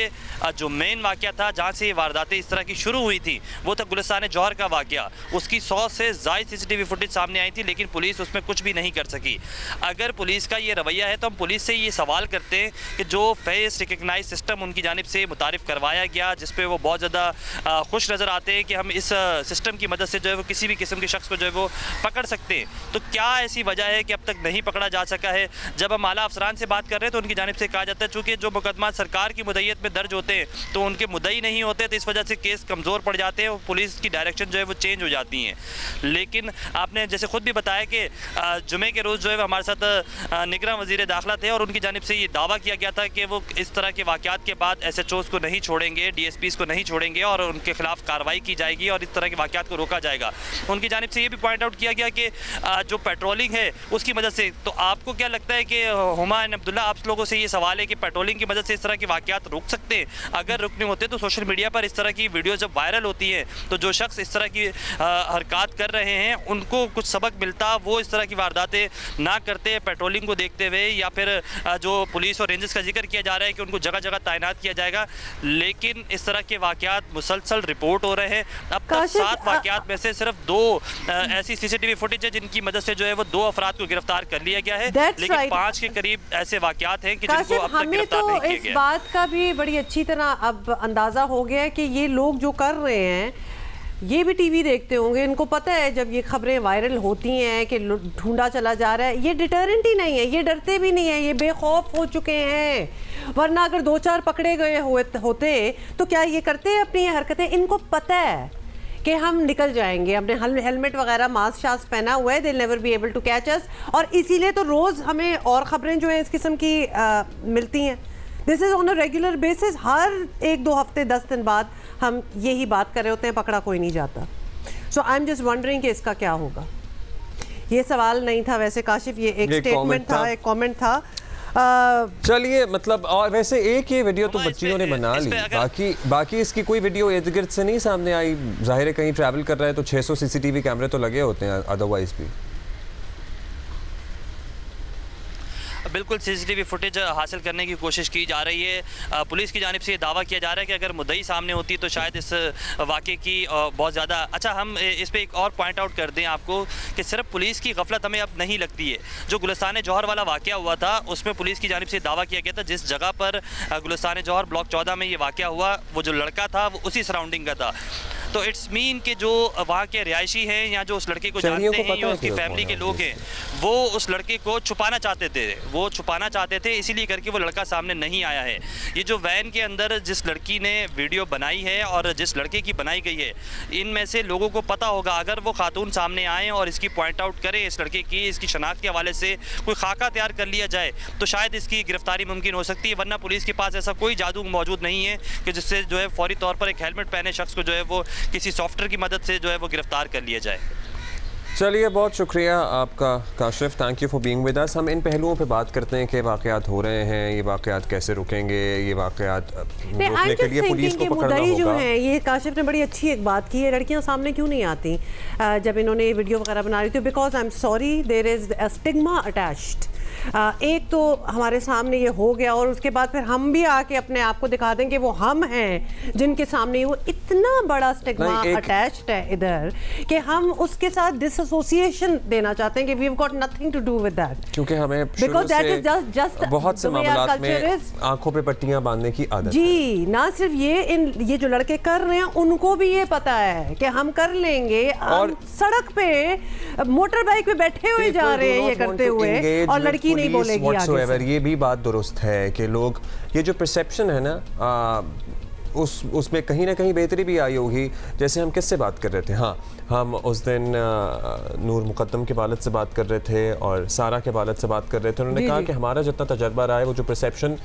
जो मेन वाक़या था जहाँ से ये वारदातें इस तरह की शुरू हुई थी वो था गुलिस्तान जौहर का वाक़या। उसकी 100 से ज़ायद CCTV फुटेज सामने आई थी, लेकिन पुलिस उसमें कुछ भी नहीं कर सकी। अगर पुलिस का ये रवैया है तो हम पुलिस से ये सवाल करते हैं कि जो फेस रिकग्नाइज सिस्टम उनकी जानिब से मुतारिफ़ करवाया गया, जिस पे वो बहुत ज़्यादा खुश नज़र आते हैं कि हम इस सिस्टम की मदद से जो है वो किसी भी किस्म के शख्स को जो है वो पकड़ सकते हैं, तो क्या ऐसी वजह है कि अब तक नहीं पकड़ा जा सका है? जब हम आला अफसरान से बात कर रहे हैं तो उनकी जानिब से कहा जाता है चूँकि जो मुकदमा सरकार की मुद्दत में दर्ज होते हैं तो उनके मुद्दई नहीं होते, तो इस वजह से केस कमज़ोर पड़ जाते हैं और पुलिस की डायरेक्शन जो है वो चेंज हो जाती हैं। लेकिन आपने जैसे खुद भी बताया कि जुमे के रोज़ जो है हमारे साथ निगरान वज़ीर दाखिला थे और उनकी जानिब से ये दावा किया गया था कि वो इस तरह के वाक़यात के बाद SHOs को नहीं छोड़ेंगे, DSPs को नहीं छोड़ेंगे और उनके खिलाफ कार्रवाई की जाएगी और इस तरह के वाक़यात को रोका जाएगा। उनकी जानिब से ये भी पॉइंट आउट किया गया कि जो पेट्रोलिंग है उसकी मदद से, तो आपको क्या लगता है कि हुमा एंड अब्दुल्ला, आप लोगों से ये सवाल है कि पेट्रोलिंग की मदद से इस तरह के वाक़यात रुक सकते हैं? अगर रुकने होते तो सोशल मीडिया पर इस तरह की वीडियो जब वायरल होती है तो जो शख्स इस तरह की हरकत कर रहे हैं उनको कुछ सबक मिलता, वो इस तरह की वारदातें ना करते पेट्रोलिंग को देखते हुए, या फिर जो पुलिस और रेंजर्स का जिक्र किया जा रहा है कि उनको जगह जगह तैनात किया जाएगा, लेकिन इस तरह के वाक़यात मुसलसल रिपोर्ट हो रहे हैं। अब तक 7 वाक़यात में से सिर्फ 2 ऐसी CCTV फुटेज है जिनकी मदद से जो है वो 2 अफराद को गिरफ्तार कर लिया गया है, लेकिन 5 के करीब ऐसे वाक़यात हैं कि जिनको अब तक गिरफ्तार नहीं किया गया। इस बात का भी बड़ी अच्छी तरह अब अंदाजा हो गया है कि ये लोग जो कर रहे हैं ये भी टीवी देखते होंगे, इनको पता है जब ये खबरें वायरल होती हैं कि ढूंढा चला जा रहा है, ये डिटरेंट ही नहीं है, ये डरते भी नहीं है, ये बेखौफ हो चुके हैं। वरना अगर 2-4 पकड़े गए होते तो क्या ये करते हैं अपनी हरकतें? इनको पता है कि हम निकल जाएंगे, हमने हेलमेट वगैरह मास्क शास्क पहना हुआ है, they will never be able to catch us, और इसीलिए तो रोज़ हमें और ख़बरें जो है इस किस्म की मिलती हैं। This is on a regular basis, हर 1-2 हफ्ते 10 दिन बाद हम यही बात कर रहे होते हैं, पकड़ा कोई नहीं जाता। सो आई एम जस्ट वंडरिंग कि इसका क्या होगा। ये सवाल नहीं था वैसे काशिफ, ये एक स्टेटमेंट था, एक कमेंट था। चलिए, मतलब और वैसे एक ये वीडियो तो बच्चियों ने बना ली, बाकी इसकी कोई वीडियो इर्द गिर्द से नहीं सामने आई। जाहिर है कहीं ट्रैवल कर रहा है तो 600 CCTV कैमरे तो लगे होते हैं अदरवाइज भी। बिल्कुल CCTV फुटेज हासिल करने की कोशिश की जा रही है। पुलिस की जानिब से ये दावा किया जा रहा है कि अगर मुद्दई सामने होती तो शायद इस वाक़े की बहुत ज़्यादा। अच्छा, हम इस पे एक और पॉइंट आउट कर दें आपको कि सिर्फ पुलिस की गफलत हमें अब नहीं लगती है। जो गुलिस्तान जौहर वाला वाक़या हुआ था उसमें पुलिस की जानिब से दावा किया गया था जिस जगह पर गुलिस्तान जौहर ब्लॉक 14 में ये वाक़या हुआ, वो जो लड़का था वो उसी सराउंडिंग का था। तो इट्स मीन कि जो वहाँ के रिहायशी हैं या जो उस लड़के को जानते हैं या उसकी फैमिली के लोग हैं, वो उस लड़के को छुपाना चाहते थे, इसीलिए करके वो लड़का सामने नहीं आया है। ये जो वैन के अंदर जिस लड़की ने वीडियो बनाई है और जिस लड़के की बनाई गई है, इनमें से लोगों को पता होगा, अगर वो खातून सामने आएँ और इसकी पॉइंट आउट करें इस लड़के की, इसकी शनाख्त के हवाले से कोई खाका तैयार कर लिया जाए तो शायद इसकी गिरफ्तारी मुमकिन हो सकती है। वरना पुलिस के पास ऐसा कोई जादू मौजूद नहीं है कि जिससे जो है फौरी तौर पर एक हेलमेट पहने शख्स को जो है वो किसी सॉफ्टवेयर की मदद से जो है वो गिरफ्तार कर लिया जाए। चलिए, बहुत शुक्रिया आपका Kashif, thank you for being with us. हम इन पहलुओं पे बात करते हैं कि वाक़यात हो रहे हैं, ये वाक़यात कैसे रुकेंगे, ये वाक़यात रोकने के लिए पुलिस को पकड़ना होगा। जो है, ये काशिफ ने बड़ी अच्छी एक बात की है, लड़कियां सामने क्यों नहीं आती जब इन्होंने वीडियो वगैरह बना रही थी? Because I am sorry, there is a stigma attached. एक तो हमारे सामने ये हो गया और उसके बाद फिर हम भी आके अपने आप को दिखा दें कि वो हम हैं जिनके सामने वो इतना बड़ा स्टिग्मा अटैच्ड है इधर कि हम उसके साथ डिसएसोसिएशन देना चाहते हैं कि we have got nothing to do with that, क्योंकि हमें बिकॉज दैट इज जस्ट बहुत से मामलात में आंखों पे पट्टियां बांधने की आदत जी। ना सिर्फ ये जो लड़के कर रहे हैं उनको भी ये पता है कि हम कर लेंगे, और सड़क पे मोटर बाइक पे बैठे हुए जा रहे हैं ये करते हुए, और लड़की नहीं बोलेगी आगे से। ये भी बात दुरुस्त है कि लोग, ये जो परसेप्शन है ना उसमें कहीं ना कहीं बेहतरी भी आई होगी। जैसे हम किससे बात कर रहे थे, हाँ हम उस दिन नूर मुकद्दम के वालिद से बात कर रहे थे और सारा के वालिद से बात कर रहे थे। उन्होंने कहा कि हमारा जितना तजर्बा रहा है, वो जो परसेप्शन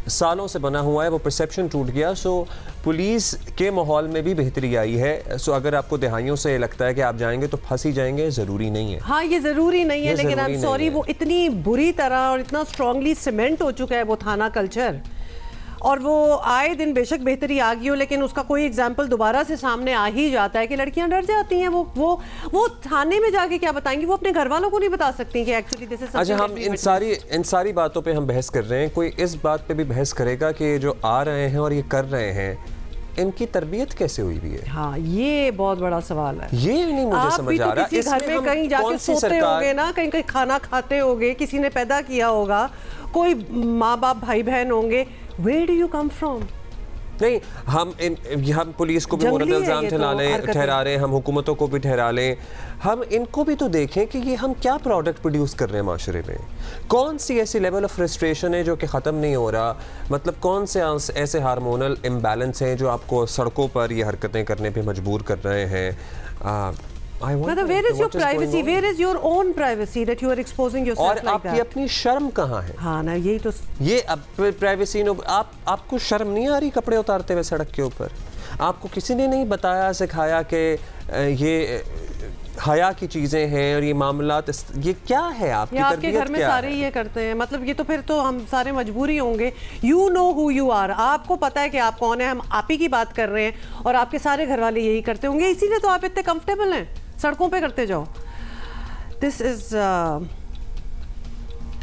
सालों से बना हुआ है, वो परसेप्शन टूट गया। सो पुलिस के माहौल में भी बेहतरी आई है। सो अगर आपको दहाइयों से लगता है कि आप जाएंगे तो फंसी जाएंगे, ज़रूरी नहीं है। हाँ, ये ज़रूरी नहीं है, लेकिन आई एम सॉरी, वो इतनी बुरी तरह और इतना स्ट्रांगली सीमेंट हो चुका है वो थाना कल्चर, और वो आए दिन बेशक बेहतरी आ गई हो, लेकिन उसका कोई एग्जाम्पल दोबारा से सामने आ ही जाता है कि लड़कियां डर जाती हैं। वो थाने में जाके क्या बताएंगी, वो अपने घर वालों को नहीं बता सकती कि एक्चुअली दिस इज। अच्छा, हम इन सारी बातों पे हम बहस कर रहे हैं, कोई इस बात पे भी बहस करेगा कि जो आ रहे हैं और ये कर रहे हैं, इनकी तरबियत कैसे हुई हुई है? हाँ, ये बहुत बड़ा सवाल है। ये नहीं मुझे समझ आ रहा। किसी घर में कहीं जाके सोते होगे ना, कहीं कहीं खाना खाते होगे, किसी ने पैदा किया होगा, कोई माँ बाप भाई बहन होंगे, where do you come from? नहीं, हम पुलिस को भी मुरद इल्ज़ाम ठहरा रहे हैं, हम हुकूमतों को भी ठहरा लें, हम इनको भी तो देखें कि ये हम क्या प्रोडक्ट प्रोड्यूस कर रहे हैं माशरे में। कौन सी ऐसी लेवल ऑफ फ्रस्ट्रेशन है जो कि ख़त्म नहीं हो रहा, मतलब कौन से ऐसे हार्मोनल इम्बैलेंस हैं जो आपको सड़कों पर ये हरकतें करने पे मजबूर कर रहे हैं। Where is your privacy? Where is your own privacy that you are exposing yourself like that? और आपकी अपनी शर्म कहाँ है? हाँ ना, यही तो ये अब प्राइवेसी आपको शर्म नहीं आ रही कपड़े उतारते हुए सड़क के ऊपर? आपको किसी ने नहीं बताया, सिखाया कि ये हया की चीजें हैं और ये मामलात, ये क्या है? आपके घर में सारे ये करते हैं, मतलब ये तो फिर तो हम सारे मजबूरी होंगे। You know who you are, आपको पता है कि आप कौन है, हम आप ही की बात कर रहे हैं और आपके सारे घर वाले यही करते होंगे, इसीलिए तो आप इतने कंफर्टेबल हैं, सड़कों पे करते जाओ। This is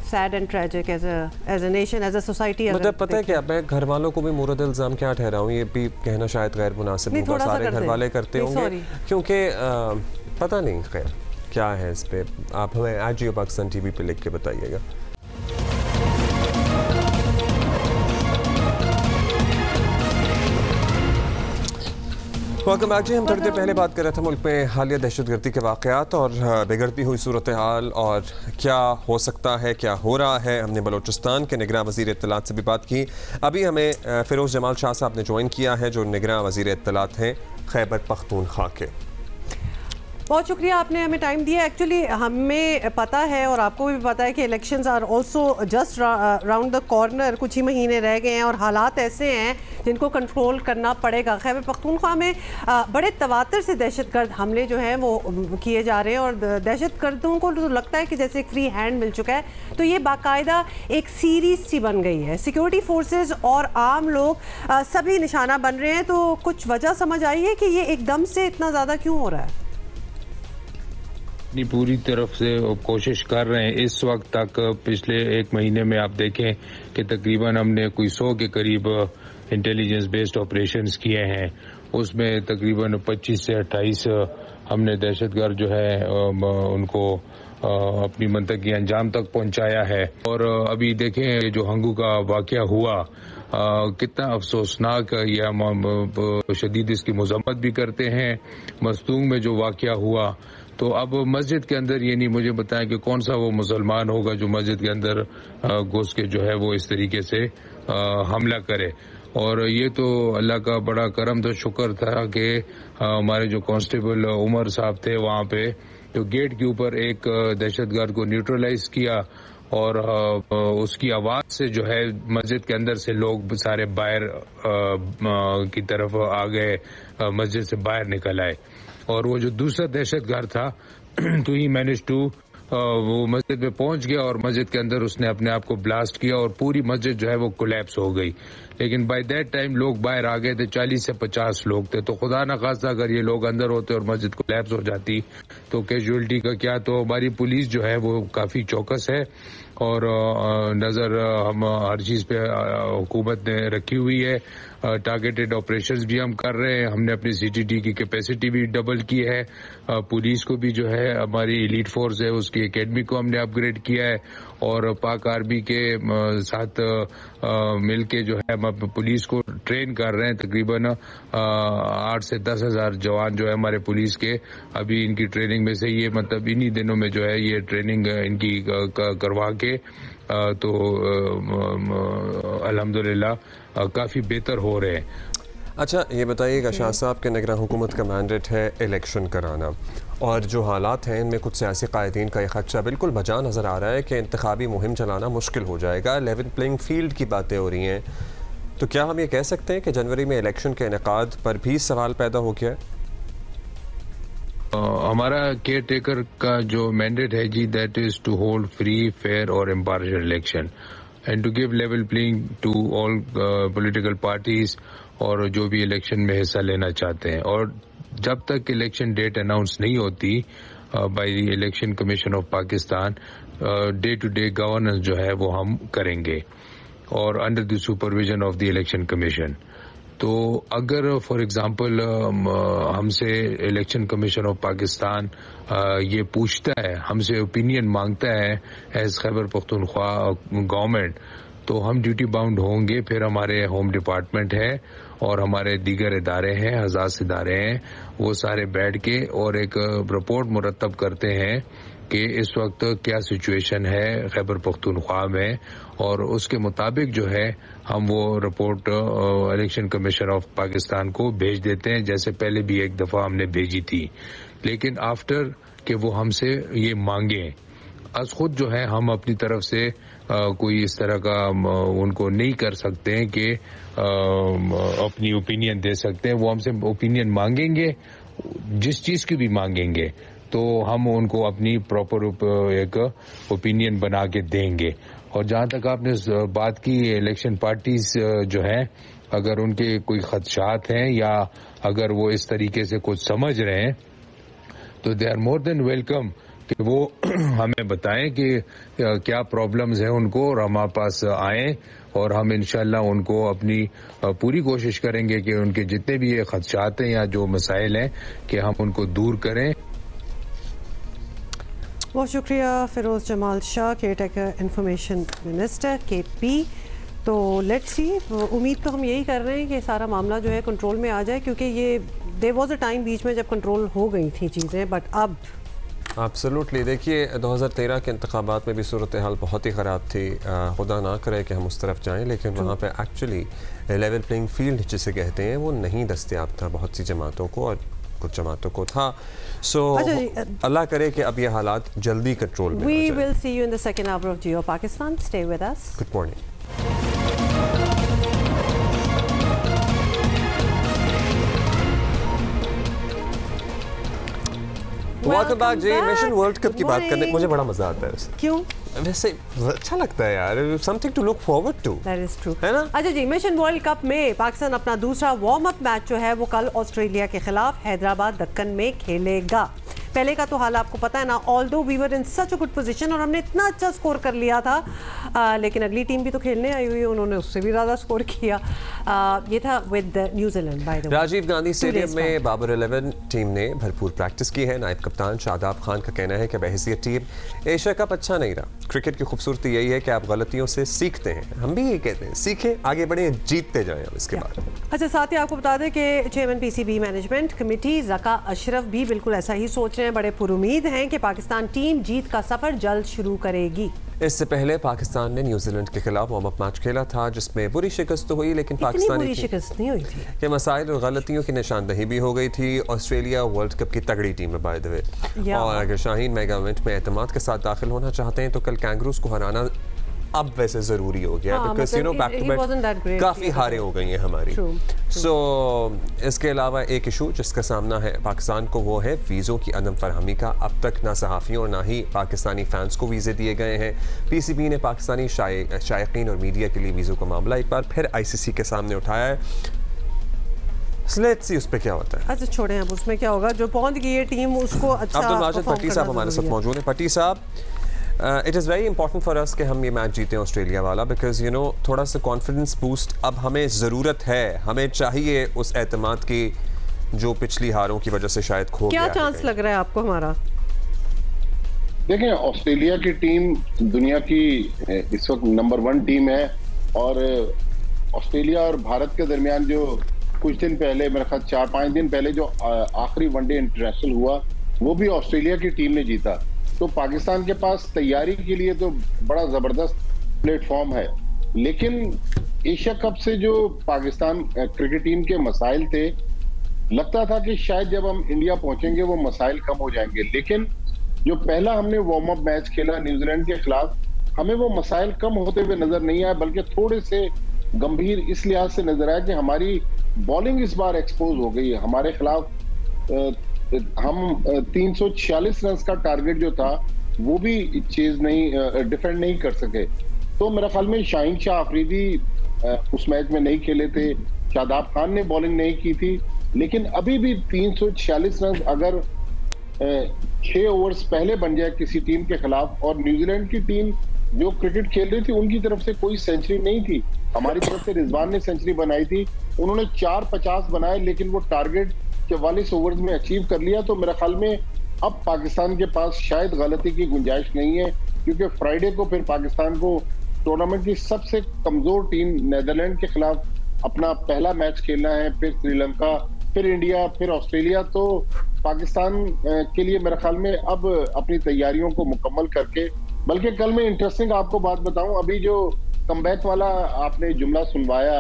sad and tragic as a nation, as a society. मतलब पता है क्या, मैं घर वालों को भी मुरद इल्ज़ाम क्या ठहराऊं, ये भी कहना शायद गैर मुनासिब होगा, सारे घर वाले करते होंगे, क्योंकि पता नहीं खैर क्या है इस पे। आप हमें आज जियो पाकिस्तान टीवी पे लिख के बताइएगा। वेलकम बैक जी। हम थोड़ी देर पहले बात कर रहे थे मुल्क में हालिया दहशतगर्दी के वाक़यात और बिगड़ती हुई सूरत हाल और क्या हो सकता है, क्या हो रहा है। हमने बलोचिस्तान के निगरां वज़ीर इत्तलात से भी बात की। अभी हमें फ़िरोज़ जमाल शाह साहब ने ज्वाइन किया है, जो निगरां वज़ीर इत्तलात हैं खैबर पख्तूनख्वा के। बहुत शुक्रिया, आपने हमें टाइम दिया। एक्चुअली हमें पता है और आपको भी पता है कि elections are also just round the corner, कुछ ही महीने रह गए हैं और हालात ऐसे हैं जिनको कंट्रोल करना पड़ेगा। खैबर पख्तूनख्वा में बड़े तवातर से दहशतगर्द हमले जो हैं वो किए जा रहे हैं और दहशतगर्दों को तो लगता है कि जैसे एक फ्री हैंड मिल चुका है, तो ये बाकायदा एक सीरीज सी बन गई है। सिक्योरिटी फोर्सेस और आम लोग सभी निशाना बन रहे हैं। तो कुछ वजह समझ आई है कि ये एकदम से इतना ज़्यादा क्यों हो रहा है? पूरी तरफ से कोशिश कर रहे हैं। इस वक्त तक पिछले एक mहीने में आप देखें कि तकरीबन हमने कोई 100 के करीब इंटेलिजेंस बेस्ड ऑपरेशंस किए हैं। उसमें तकरीबन 25 से 28 हमने दहशतगर्द जो है उनको अपनी मंतकी अंजाम तक पहुंचाया है। और अभी देखें जो हंगू का वाकया हुआ, कितना अफसोसनाक, या हम शदीद इसकी मजम्मत भी करते हैं। मस्तूंग में जो वाकया हुआ, तो अब मस्जिद के अंदर ये नहीं मुझे बताएं कि कौन सा वो मुसलमान होगा जो मस्जिद के अंदर घुस के जो है वो इस तरीके से हमला करे। और ये तो अल्लाह का बड़ा करम था, शुक्र था कि हमारे जो कांस्टेबल उमर साहब थे वहाँ पे, तो गेट के ऊपर एक दहशतगर्द को न्यूट्रलाइज किया और उसकी आवाज से जो है मस्जिद के अंदर से लोग सारे बाहर की तरफ आ गए, मस्जिद से बाहर निकल आए। और वो जो दूसरा दहशतगर्द था तो ही मैनेज टू वो मस्जिद में पहुंच गया और मस्जिद के अंदर उसने अपने आप को ब्लास्ट किया और पूरी मस्जिद जो है वो कोलैप्स हो गई। लेकिन बाय दैट टाइम लोग बाहर आ गए थे, 40 से 50 लोग थे। तो खुदा न खास्ता अगर ये लोग अंदर होते और मस्जिद कोलैप्स हो जाती तो कैजुअलिटी का क्या। तो हमारी पुलिस जो है वो काफी चौकस है और नजर हम हर चीज पे हुकूमत ने रखी हुई है। टारगेटेड ऑपरेशंस भी हम कर रहे हैं। हमने अपनी सीटीटी की कैपेसिटी भी डबल की है। पुलिस को भी जो है हमारी एलीट फोर्स है उसकी एकेडमी को हमने अपग्रेड किया है और पाक आर्मी के साथ मिलके जो है हम पुलिस को ट्रेन कर रहे हैं। तकरीबन 8 से 10 हजार जवान जो है हमारे पुलिस के अभी इनकी ट्रेनिंग में से ये मतलब इन्हीं दिनों में जो है ये ट्रेनिंग इनकी करवा के तो अल्हम्दुलिल्लाह काफी बेहतर हो रहे हैं। अच्छा ये बताइएगा, शाह साहब के निगरान हुकूमत का मैंडेट है इलेक्शन कराना, और जो हालात हैं इनमें कुछ सियासी कायदीन का एक खदशा बिल्कुल बजा नज़र आ रहा है कि इंतखाबी मुहिम चलाना मुश्किल हो जाएगा। लेवल प्लेइंग फील्ड की बातें हो रही हैं, तो क्या हम ये कह सकते हैं कि जनवरी में इलेक्शन के इनेकाद पर भी सवाल पैदा हो गया है? हमारा केयर टेकर का जो मैंडेट है जी, that is to hold free, fair और impartial election and to give level playing to all political parties और जो भी इलेक्शन में हिस्सा लेना चाहते हैं। और जब तक इलेक्शन डेट अनाउंस नहीं होती by the election commission of Pakistan, day to day governance जो है वो हम करेंगे और under the supervision of the election commission. तो अगर फॉर एग्जांपल हमसे इलेक्शन कमीशन ऑफ पाकिस्तान ये पूछता है, हमसे ओपिनियन मांगता है एज खैबर पख्तूनख्वा गवर्नमेंट, तो हम ड्यूटी बाउंड होंगे। फिर हमारे होम डिपार्टमेंट है और हमारे दीगर इदारे हैं, हज़ार इदारे हैं, वो सारे बैठ के और एक रिपोर्ट मुरतब करते हैं कि इस वक्त क्या सिचुएशन है खैबर पख्तूनख्वा में, और उसके मुताबिक जो है हम वो report election commission of Pakistan को भेज देते हैं, जैसे पहले भी एक दफ़ा हमने भेजी थी। लेकिन आफ्टर कि वो हमसे ये मांगे, अस खुद जो है हम अपनी तरफ से कोई इस तरह का उनको नहीं कर सकते हैं कि अपनी ओपिनियन दे सकते हैं। वो हमसे ओपिनियन मांगेंगे, जिस चीज़ की भी मांगेंगे, तो हम उनको अपनी प्रॉपर एक ओपिनियन बना के देंगे। और जहाँ तक आपने बात की इलेक्शन पार्टीज जो है, अगर उनके कोई खदशात हैं या अगर वो इस तरीके से कुछ समझ रहे हैं, तो they are more than welcome कि वो हमें बताएं कि क्या प्रॉब्लम्स हैं उनको, और हमारे पास आएँ और हम इंशाल्लाह उनको अपनी पूरी कोशिश करेंगे कि उनके जितने भी ये खदशात हैं या जो मसाइल हैं कि हम उनको दूर करें। बहुत शुक्रिया Firoz Jamal Shah, caretaker information minister KP। तो लेट्स सी, उम्मीद तो हम यही कर रहे हैं कि सारा मामला जो है कंट्रोल में आ जाए, क्योंकि ये देयर वाज अ टाइम बीच में जब कंट्रोल हो गई थी चीज़ें, बट अब एब्सोल्युटली। देखिए 2013 के इंतखाबात में भी सूरत हाल बहुत ही ख़राब थी, खुदा ना करे कि हम उस तरफ जाएं, लेकिन वहाँ पे एक्चुअली लेवल प्लेइंग फील्ड जिसे कहते हैं वो नहीं दस्तयाब था बहुत सी जमातों को, और कुछ जमातों को था। सो अल्लाह करे कि अब ये हालात जल्दी कंट्रोल में आ जाए। We will see you in the second hour of Geo Pakistan. Stay with us. Good morning. Welcome back जी। मिशन वर्ल्ड कप की बात करने मुझे बड़ा मजा आता है। क्यों? वैसे अच्छा लगता है यार, something to look forward to. That is true, है ना? अच्छा जी, मिशन वर्ल्ड कप में पाकिस्तान अपना दूसरा वार्म अप मैच जो है वो कल ऑस्ट्रेलिया के खिलाफ हैदराबाद दक्कन में खेलेगा। पहले का तो हाल आपको पता है ना, although we were in such a good position और हमने इतना अच्छा स्कोर कर लिया था, लेकिन अगली टीम भी तो खेलने आई हुई है, उन्होंने उससे भी ज़्यादा स्कोर किया। ये था विद New Zealand. By the way, Rajiv Gandhi stadium में बाबर 11 टीम ने भरपूर प्रैक्टिस की है। नायब कप्तान शादाब खान का कहना है कि बहैसियत टीम एशिया कप अच्छा नहीं रहा। क्रिकेट की खूबसूरती यही है कि आप गलतियों से सीखते हैं, हम भी ये कहते हैं, सीखें, आगे बढ़े, जीतते जाएं अब इसके बाद। अच्छा, साथ ही आपको बता दें कि chairman PCB management committee Zaka Ashraf भी बिल्कुल ऐसा ही सोच रहे हैं, बड़े पुरुमीद हैं कि पाकिस्तान टीम जीत का सफर जल्द शुरू करेगी। इससे पहले पाकिस्तान ने न्यूजीलैंड के खिलाफ वार्म अप मैच खेला था, जिसमें बुरी शिकस्त तो हुई, लेकिन पाकिस्तानी शिकस्त नहीं हुई थी कि मसाइल और गलतियों की निशानदही भी हो गई थी। ऑस्ट्रेलिया वर्ल्ड कप की तगड़ी टीम है बाय द वे, और अगर शाहीन मेगा इवेंट में एतमाद के साथ दाखिल होना चाहते हैं तो कल कैंगरूज को हराना अब वैसे ज़रूरी हो गया, because you know back to back काफ़ी हारे हो गई हैं हमारी। सो इसके अलावा एक इशू जिसका सामना है पाकिस्तान को, वो है वीज़ों की अदम फरहमी का। अब तक ना सहाफ़ियों और ना ही पाकिस्तानी फ़ैंस को वीज़े दिए गए हैं। PCB ने पाकिस्तानी शायकीन और मीडिया के लिए वीज़ों का मामला एक बार फिर ICC के सामने उठाया है। लेट्स सी उस पर क्या होता है। अच्छा छोड़ें, अब उसमें क्या होगा, जो पहुंच गई है टीम उसको अच्छा। अब्दुल माजिद पट्टी साहब हमारे साथ मौजूद हैं। पट्टी साहब, it is very important for us कि हम ये मैच जीतें ऑस्ट्रेलिया वाला, बिकॉज यू नो थोड़ा सा कॉन्फिडेंस बूस्ट अब हमें ज़रूरत है, हमें चाहिए उस एतमाद की जो पिछली हारों की वजह से शायद खो गया। क्या चांस लग रहा है आपको हमारा? देखें, ऑस्ट्रेलिया की टीम दुनिया की इस वक्त नंबर 1 टीम है, और ऑस्ट्रेलिया और भारत के दरमियान जो कुछ दिन पहले, मेरे ख्याल 4-5 दिन पहले जो आखिरी वनडे इंटरनेशनल हुआ, वो भी ऑस्ट्रेलिया की टीम ने जीता। तो पाकिस्तान के पास तैयारी के लिए तो बड़ा जबरदस्त प्लेटफॉर्म है, लेकिन एशिया कप से जो पाकिस्तान क्रिकेट टीम के मसाइल थे, लगता था कि शायद जब हम इंडिया पहुंचेंगे वो मसाइल कम हो जाएंगे, लेकिन जो पहला हमने वार्म अप मैच खेला न्यूजीलैंड के खिलाफ, हमें वो मसाइल कम होते हुए नजर नहीं आए, बल्कि थोड़े से गंभीर इस लिहाज से नजर आया कि हमारी बॉलिंग इस बार एक्सपोज हो गई है। हमारे खिलाफ हम 346 रन का टारगेट जो था वो भी डिफेंड नहीं कर सके। तो मेरा ख्याल में शाहीन शाह अफरीदी उस मैच में नहीं खेले थे, शादाब खान ने बॉलिंग नहीं की थी, लेकिन अभी भी 346 रन अगर 6 ओवर्स पहले बन जाए किसी टीम के खिलाफ, और न्यूजीलैंड की टीम जो क्रिकेट खेल रही थी उनकी तरफ से कोई सेंचुरी नहीं थी, हमारी तरफ से रिजवान ने सेंचुरी बनाई थी, उन्होंने 450 बनाए, लेकिन वो टारगेट 44 ओवर्स में अचीव कर लिया। तो मेरे ख्याल में अब पाकिस्तान के पास शायद गलती की गुंजाइश नहीं है, क्योंकि फ्राइडे को फिर पाकिस्तान को टूर्नामेंट की सबसे कमजोर टीम नीदरलैंड के खिलाफ अपना पहला मैच खेलना है, फिर श्रीलंका, फिर इंडिया, फिर ऑस्ट्रेलिया। तो पाकिस्तान के लिए मेरे ख्याल में अब अपनी तैयारियों को मुकम्मल करके, बल्कि कल मैं इंटरेस्टिंग आपको बात बताऊं, अभी जो कमबैक वाला आपने जुमला सुनवाया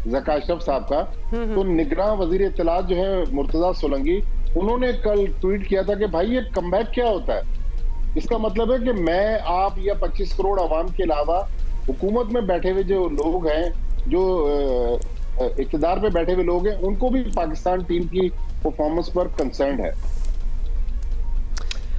ज़का अशरफ साहब का, तो निगरान वजीर इत्तलात जो है मुर्तजा सोलंकी, उन्होंने कल ट्वीट किया था कि भाई ये कमबैक क्या होता है। इसका मतलब है कि मैं, आप या 25 करोड़ आवाम के अलावा हुकूमत में बैठे हुए जो लोग हैं, जो इक़्तिदार पे बैठे हुए लोग हैं, उनको भी पाकिस्तान टीम की परफॉर्मेंस पर कंसर्न है।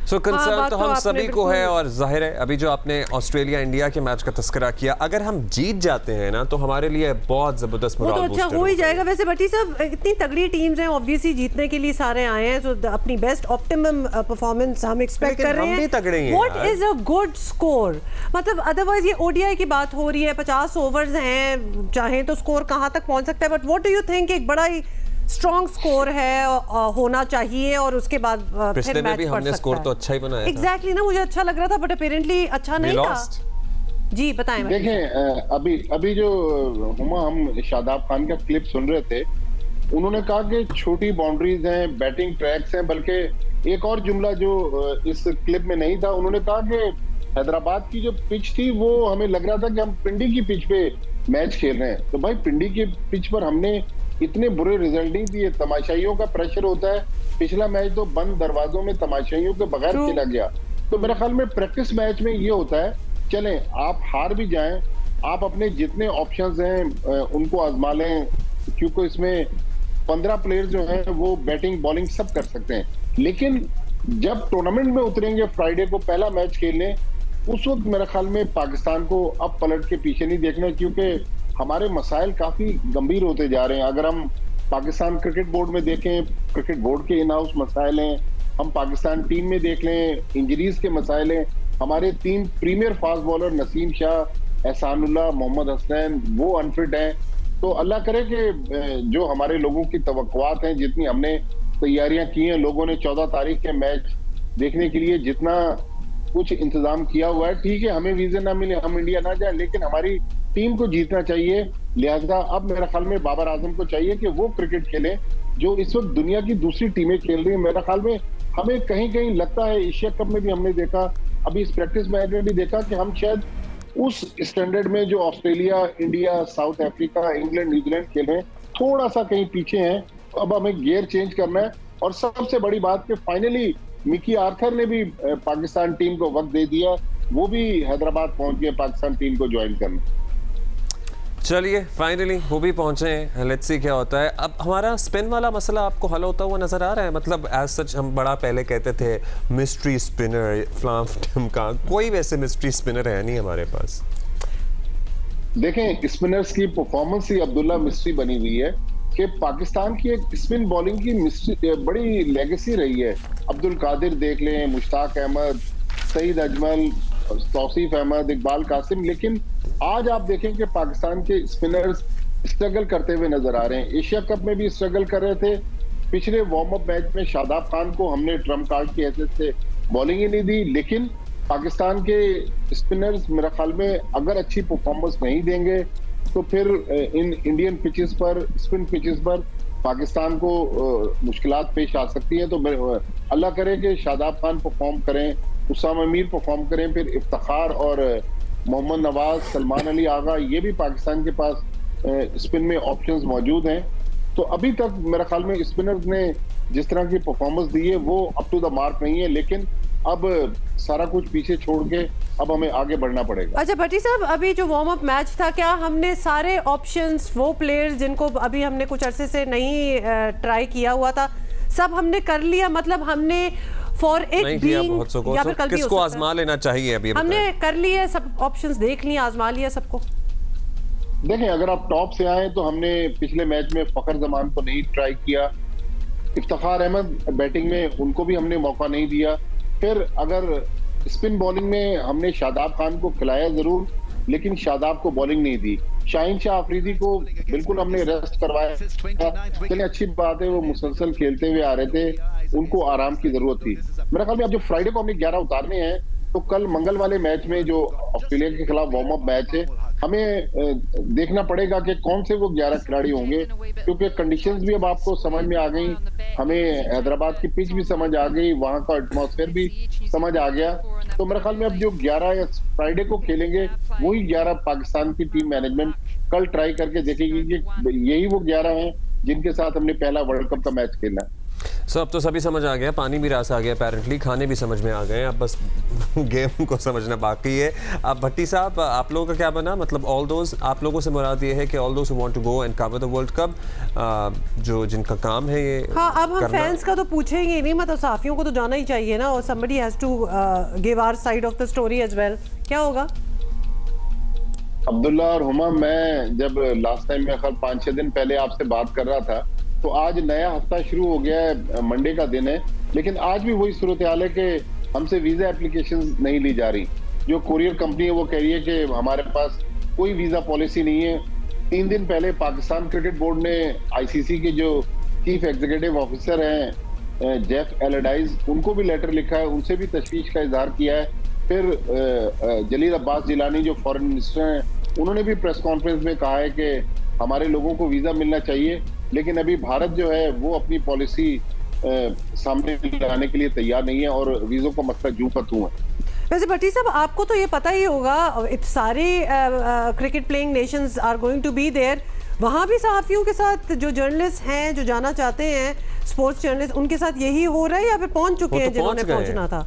सो कंसर्न तो हम सभी को है, और जाहिर है अभी जो आपने ऑस्ट्रेलिया इंडिया के मैच का तस्करा किया, अगर हम जीत जाते हैं ना तो हमारे लिए बहुत जबरदस्त मोरल बूस्टर अच्छा हो ही जाएगा। वैसे भट्टी साहब, इतनी तगड़ी टीम्स हैं, ऑब्वियसली जीतने के लिए सारे आए हैं, तो अपनी बेस्ट ऑप्टिमम परफॉर्मेंस हम एक्सपेक्ट कर रहे हैं। What is a good score? मतलब अदरवाइज ये ओडीआई की बात हो रही है, 50 ओवर्स हैं, चाहे तो स्कोर कहां तक पहुंच सकता है, but what do you think एक बड़ा ही स्ट्रॉन्ग स्कोर है होना चाहिए, और उसके बाद फिर मैच पड़ सकता स्कोर तो अच्छा ही बनाया था। एग्जैक्टली ना, मुझे अच्छा लग रहा था, बट अपीरेंटली अच्छा नहीं था। जी बताएं। देखें, अभी जो हम शादाब खान का क्लिप सुन रहे थे, उन्होंने कहा कि छोटी बाउंड्रीज हैं, बैटिंग ट्रैक्स हैं, बल्कि एक और जुमला जो इस क्लिप में नहीं था, उन्होंने कहा कि हैदराबाद की जो पिच थी वो हमें लग रहा था कि हम पिंडी की पिच पे मैच खेल रहे हैं। तो भाई पिंडी की पिच पर हमने इतने बुरे रिजल्ट नहीं दिए, तमाशाइयों का प्रेशर होता है। पिछला मैच तो बंद दरवाजों में तमाशाइयों के बगैर खेला गया। तो मेरे ख्याल में प्रैक्टिस मैच में ये होता है, चलें आप हार भी जाएं, आप अपने जितने ऑप्शंस हैं उनको आजमा लें, क्योंकि इसमें 15 प्लेयर जो हैं वो बैटिंग बॉलिंग सब कर सकते हैं। लेकिन जब टूर्नामेंट में उतरेंगे फ्राइडे को पहला मैच खेलने, उस वक्त मेरे ख्याल में पाकिस्तान को अब पलट के पीछे नहीं देखना, क्योंकि हमारे मसाइल काफी गंभीर होते जा रहे हैं। अगर हम पाकिस्तान क्रिकेट बोर्ड में देखें, क्रिकेट बोर्ड के इन हाउस मसाइल हैं, हम पाकिस्तान टीम में देख लें, इंजरीज के मसाइल हैं, हमारे 3 premier fast bowler Naseem Shah, Ehsanullah, Mohammad Hasnain, वो अनफिट हैं। तो अल्लाह करे कि जो हमारे लोगों की तवक्कुआत हैं, जितनी हमने तैयारियां की हैं, लोगों ने 14 तारीख के मैच देखने के लिए जितना कुछ इंतजाम किया हुआ है, ठीक है, हमें वीजा ना मिले, हम इंडिया ना जाए, लेकिन हमारी टीम को जीतना चाहिए। लिहाजा अब मेरे ख्याल में बाबर आजम को चाहिए कि वो क्रिकेट खेलें जो इस वक्त दुनिया की दूसरी टीमें खेल रही हैं। मेरे ख्याल में हमें कहीं कहीं लगता है, एशिया कप में भी हमने देखा, अभी इस प्रैक्टिस मैच में भी देखा, कि हम शायद उस स्टैंडर्ड में जो Australia, India, south Africa, England, New Zealand खेल रहे हैं, थोड़ा सा कहीं पीछे हैं। अब हमें गियर चेंज करना है। और सबसे बड़ी बात कि फाइनली मिकी आर्थर ने भी पाकिस्तान टीम को वक्त दे दिया, वो भी हैदराबाद पहुंच गए पाकिस्तान टीम को ज्वाइन करने। चलिए फाइनली वो भी पहुंचे हैं, लेट्स सी क्या होता है। अब हमारा स्पिन वाला मसला आपको हल होता हुआ नजर आ रहा है? मतलब एज सच हम बड़ा पहले कहते थे मिस्ट्री स्पिनर फ्लाम का, कोई वैसे मिस्ट्री स्पिनर है नहीं हमारे पास। देखें, स्पिनर्स की परफॉर्मेंस ही अब्दुल्ला मिस्ट्री बनी हुई है कि पाकिस्तान की एक स्पिन बॉलिंग की बड़ी लेगेसी रही है। अब्दुल कादिर देख लें, मुश्ताक अहमद, सईद अजमल, तौसीफ अहमद, इकबाल कासिम, लेकिन आज आप देखें कि पाकिस्तान के स्पिनर्स स्ट्रगल करते हुए नजर आ रहे हैं। एशिया कप में भी स्ट्रगल कर रहे थे। पिछले वार्म अप मैच में शादाब खान को हमने ट्रम्प कार्ड की हैसियत से बॉलिंग ही नहीं दी, लेकिन पाकिस्तान के स्पिनर्स मेरे ख्याल में अगर अच्छी परफॉर्मेंस नहीं देंगे तो फिर इन इंडियन पिचेस पर, स्पिन पिचेस पर पाकिस्तान को मुश्किलात पेश आ सकती हैं। तो अल्लाह करे कि शादाब खान परफॉर्म करें, उसामा मीर परफॉर्म करें, फिर इफ्तिखार और मोहम्मद नवाज, सलमान अली आगा, ये भी पाकिस्तान के पास स्पिन में ऑप्शंस मौजूद हैं। तो अभी तक मेरे ख्याल में स्पिनर्स ने जिस तरह की परफॉर्मेंस दी है वो अप टू द मार्क नहीं है, लेकिन अब सारा कुछ पीछे छोड़ के अब हमें आगे बढ़ना पड़ेगा। अच्छा भट्टी साहब, अभी जो वार्म अप मैच था, क्या हमने सारे ऑप्शंस, वो प्लेयर्स जिनको अभी हमने कुछ अरसे से नहीं ट्राई किया हुआ था, सब हमने कर लिया? मतलब हमने फॉर इट बीइंग या फिर कल भी किसको आजमा लेना चाहिए? अभी हमने कर लिए, सब ऑप्शंस देख लिए, आजमा लिया सबको? देखें, अगर आप टॉप से आए तो हमने पिछले मैच में फखर जमान को नहीं ट्राई किया, इफ्तिखार अहमद बैटिंग में उनको भी हमने मौका नहीं दिया। फिर अगर स्पिन बॉलिंग में हमने शादाब खान को खिलाया जरूर, लेकिन शादाब को बॉलिंग नहीं दी। शाहीन शाह अफरीदी को बिल्कुल हमने रेस्ट करवाया, चलिए अच्छी बात है, वो मुसलसल खेलते हुए आ रहे थे, उनको आराम की जरूरत थी। मेरे ख्याल में अब जो फ्राइडे को हमने 11 उतारने हैं, तो कल मंगल वाले मैच में जो ऑस्ट्रेलिया के खिलाफ वार्म अप मैच है, हमें देखना पड़ेगा कि कौन से वो 11 खिलाड़ी होंगे, क्योंकि कंडीशंस भी अब आपको समझ में आ गई, हमें हैदराबाद की पिच भी समझ आ गई, वहां का एटमॉस्फेयर भी समझ आ गया। तो मेरे ख्याल में अब जो 11 या फ्राइडे को खेलेंगे वही 11 पाकिस्तान की टीम मैनेजमेंट कल ट्राई करके देखेगी कि यही वो 11 हैं जिनके साथ हमने पहला वर्ल्ड कप का मैच खेला। अब तो सभी समझ आ गया, पानी भी रास आ गया, अपेरेंटली खाने भी समझ में आ गए, अब बस गेम को समझना बाकी है। अब भट्टी साहब, आप लोगों का क्या बना? मतलब ऑल दोज, आप लोगों से मुराद ये है कि all those who want to go and cover the world cup, जो जिनका काम है ये। हाँ, अब हम फैंस का तो पूछेंगे नहीं, मतलब सहाफियों को तो जाना ही चाहिए ना, और somebody has to give our side of the story as well। क्या होगा? अब्दुल्ला और हुमा, मैं जब लास्ट टाइम में 5-6 दिन पहले आपसे बात कर रहा था, तो आज नया हफ्ता शुरू हो गया है, मंडे का दिन है, लेकिन आज भी वही सूरत हाल है कि हमसे वीजा एप्लीकेशन नहीं ली जा रही। जो कुरियर कंपनी है वो कह रही है कि हमारे पास कोई वीजा पॉलिसी नहीं है। 3 दिन पहले पाकिस्तान क्रिकेट बोर्ड ने आईसीसी के जो चीफ एग्जीक्यूटिव ऑफिसर हैं जेफ एलडाइज, उनको भी लेटर लिखा है, उनसे भी तशवीश का इजहार किया है। फिर जलील अब्बास जिलानी जो फॉरेन मिनिस्टर हैं, उन्होंने भी प्रेस कॉन्फ्रेंस में कहा है कि हमारे लोगों को वीजा मिलना चाहिए, लेकिन अभी भारत जो है वो अपनी पॉलिसी सामने लाने के लिए तैयार नहीं है और वीजों को मसला जू का तू है। वैसे भट्टी साहब, आपको तो ये पता ही होगा, सारे cricket playing nations are going to be there, वहाँ भी सहाफियों के साथ जो जर्नलिस्ट हैं, जो जाना चाहते हैं, स्पोर्ट्स जर्नलिस्ट, उनके साथ यही हो रहा है या फिर पहुंच चुके हैं जिन्होंने पहुंचना था?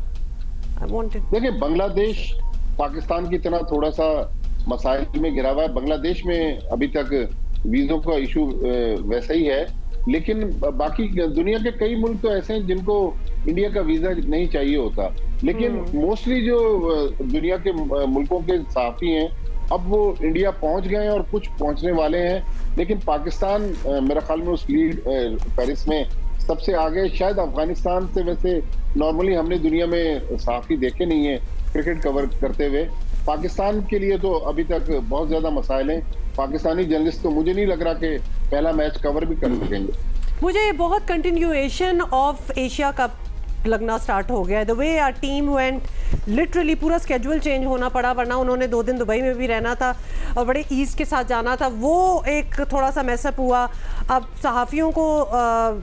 देखिए, बांग्लादेश पाकिस्तान की तरह थोड़ा सा मसाइल में घिरा हुआ है। बांग्लादेश में अभी तक वीजों का इशू वैसा ही है, लेकिन बाकी दुनिया के कई मुल्क तो ऐसे हैं जिनको इंडिया का वीजा नहीं चाहिए होता, लेकिन मोस्टली जो दुनिया के मुल्कों के सहाफी हैं अब वो इंडिया पहुंच गए हैं और कुछ पहुंचने वाले हैं। लेकिन पाकिस्तान मेरा ख्याल में उस लीड पेरिस में सबसे आगे, शायद अफगानिस्तान से वैसे नॉर्मली हमने दुनिया में सहाफी देखे नहीं है क्रिकेट कवर करते हुए। पाकिस्तान के लिए तो अभी तक बहुत ज्यादा मसाइल हैं। पाकिस्तानी जर्नलिस्ट तो मुझे नहीं लग रहा कि पहला मैच कवर भी कर सकेंगे। मुझे बहुत कंटिन्यूएशन ऑफ एशिया कप लगना स्टार्ट हो गया है। The way our team went, literally पूरा स्केड्यूल चेंज होना पड़ा, वरना उन्होंने 2 दिन दुबई में भी रहना था और बड़े ईज के साथ जाना था, वो एक थोड़ा सा मैसअप हुआ। अब सहाफ़ियों को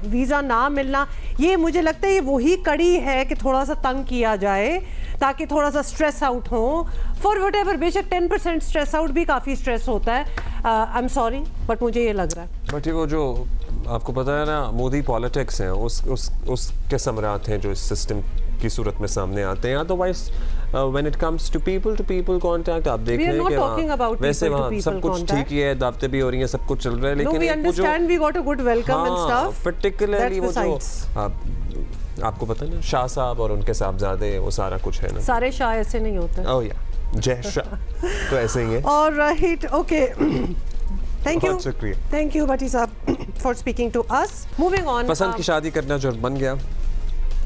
वीज़ा ना मिलना, ये मुझे लगता है ये वही कड़ी है कि थोड़ा सा तंग किया जाए ताकि थोड़ा सा स्ट्रेस आउट हो फॉर वट एवर। बेशक 10% स्ट्रेस आउट भी काफ़ी स्ट्रेस होता है, आई एम सॉरी, बट मुझे ये लग रहा है। बट ये वो जो आपको पता है ना, मोदी पॉलिटिक्स हैं, उसके समरात हैं जो इस सिस्टम की सूरत में सामने आते हैं। Otherwise when it comes to people contact, आप देख रहे हैं कि वैसे वहाँ सब कुछ ठीक ही है, दावतें भी हो रही हैं, सब कुछ चल रहा है, लेकिन वो जो पर्टिकुलरली वो जो आपको पता है ना, शाह साहब और उनके साहबजादे, वो सारा कुछ है ना, सारे शाह ऐसे नहीं होते। ओह या जय शाह तो ऐसे ही है। Alright, okay, thank you Bhatti sahab for speaking to us. Moving on, पसंद की शादी करना जो बन गया,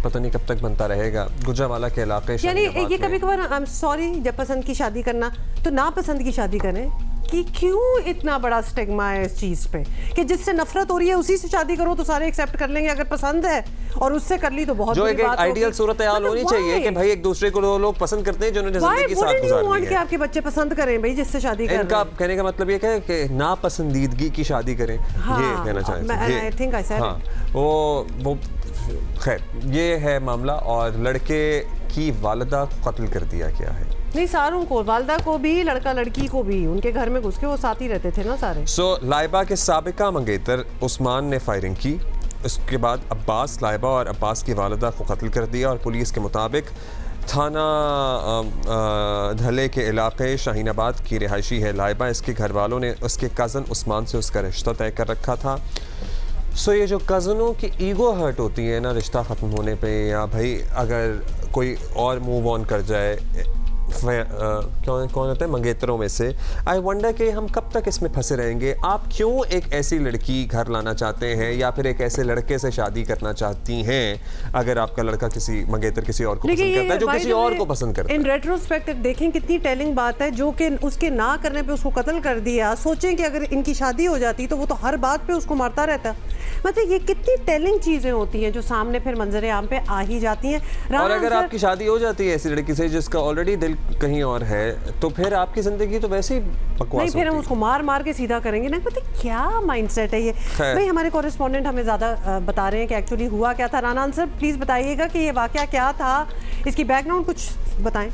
पता नहीं कब तक बनता रहेगा। गुजरावाला के इलाके, यानी ये कभी कभार, आई एम सॉरी, जब पसंद की शादी करना तो नापसंद की शादी करें, कि क्यों इतना बड़ा स्टिग्मा है इस चीज पे कि जिससे नफरत हो रही है उसी से शादी करो तो सारे एक्सेप्ट कर लेंगे, अगर पसंद है और उससे कर ली तो बहुत जो एक आइडियल सूरत हाल होनी चाहिए कि भाई एक दूसरे को लोग पसंद करते हैं जिन्होंने जिंदगी साथ गुजारी है। कि आपके बच्चे पसंद करें भाई जिससे शादी करें। इनका कहने का मतलब ये है कि नापसंदीदगी की शादी करें, ये कहना चाहते आई थिंक आई सेड वो खैर ये है मामला। और लड़के की वालिदा कत्ल कर दिया गया है। नहीं, सारों को, वालदा को भी, लड़का लड़की को भी, उनके घर में घुस के वो साथ ही रहते थे ना सारे। लाइबा के साबिका मंगेतर उस्मान ने फायरिंग की। उसके बाद अब्बास लाइबा और अब्बास की वालिदा को कत्ल कर दिया और पुलिस के मुताबिक थाना धले के इलाके शाहीनाबाद की रिहायशी है लाइबा। इसके घर वालों ने उसके कज़न उस्मान से उसका रिश्ता तय कर रखा था। ये जो कज़नों की ईगो हर्ट होती है ना रिश्ता ख़त्म होने पे, या भाई अगर कोई और मूव ऑन कर जाए, कौन होता है मंगेतरों में से, आई वंडर कि हम कब तक इसमें फंसे रहेंगे। आप क्यों एक ऐसी लड़की घर लाना चाहते हैं या फिर एक ऐसे लड़के से शादी करना चाहती हैं अगर आपका लड़का किसी मंगेतर किसी और को पसंद करता है जो किसी और को पसंद करता है। इन रेट्रोस्पेक्ट देखें कितनी टेलिंग बात है, जो कि उसके ना करने पे उसको कत्ल कर दिया। सोचें कि अगर इनकी शादी हो जाती तो वो तो हर बात पे उसको मारता रहता। मतलब ये कितनी टेलिंग चीजें होती हैं जो सामने फिर मंजर आम पे आ ही जाती हैं। और अगर आपकी शादी हो जाती है ऐसी लड़की से जिसका ऑलरेडी दिल कहीं और है, तो फिर आपकी जिंदगी तो वैसे ही बकवास नहीं, फिर हम उसको मार मार के सीधा करेंगे ना। पता क्या माइंडसेट है ये। भाई हमारे कॉरेस्पॉन्डेंट हमें ज्यादा बता रहे हैं कि एक्चुअली हुआ क्या था। राना सर प्लीज बताइएगा कि ये वाकया क्या था, इसकी बैकग्राउंड कुछ बताएं।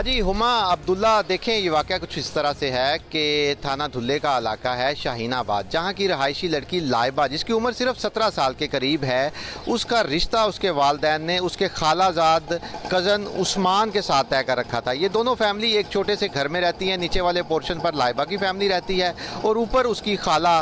जी हुमा अब्दुल्ला, देखें ये वाक़या कुछ इस तरह से है कि थाना धुल्ले का इलाका है शाहीनाबाद, जहाँ की रहायशी लड़की लाइबा जिसकी उम्र सिर्फ 17 साल के करीब है, उसका रिश्ता उसके वालदैन ने उसके खालाजाद कज़न उस्मान के साथ तय कर रखा था। ये दोनों फैमिली एक छोटे से घर में रहती हैं। नीचे वाले पोर्शन पर लाइबा की फैमिली रहती है और ऊपर उसकी खाला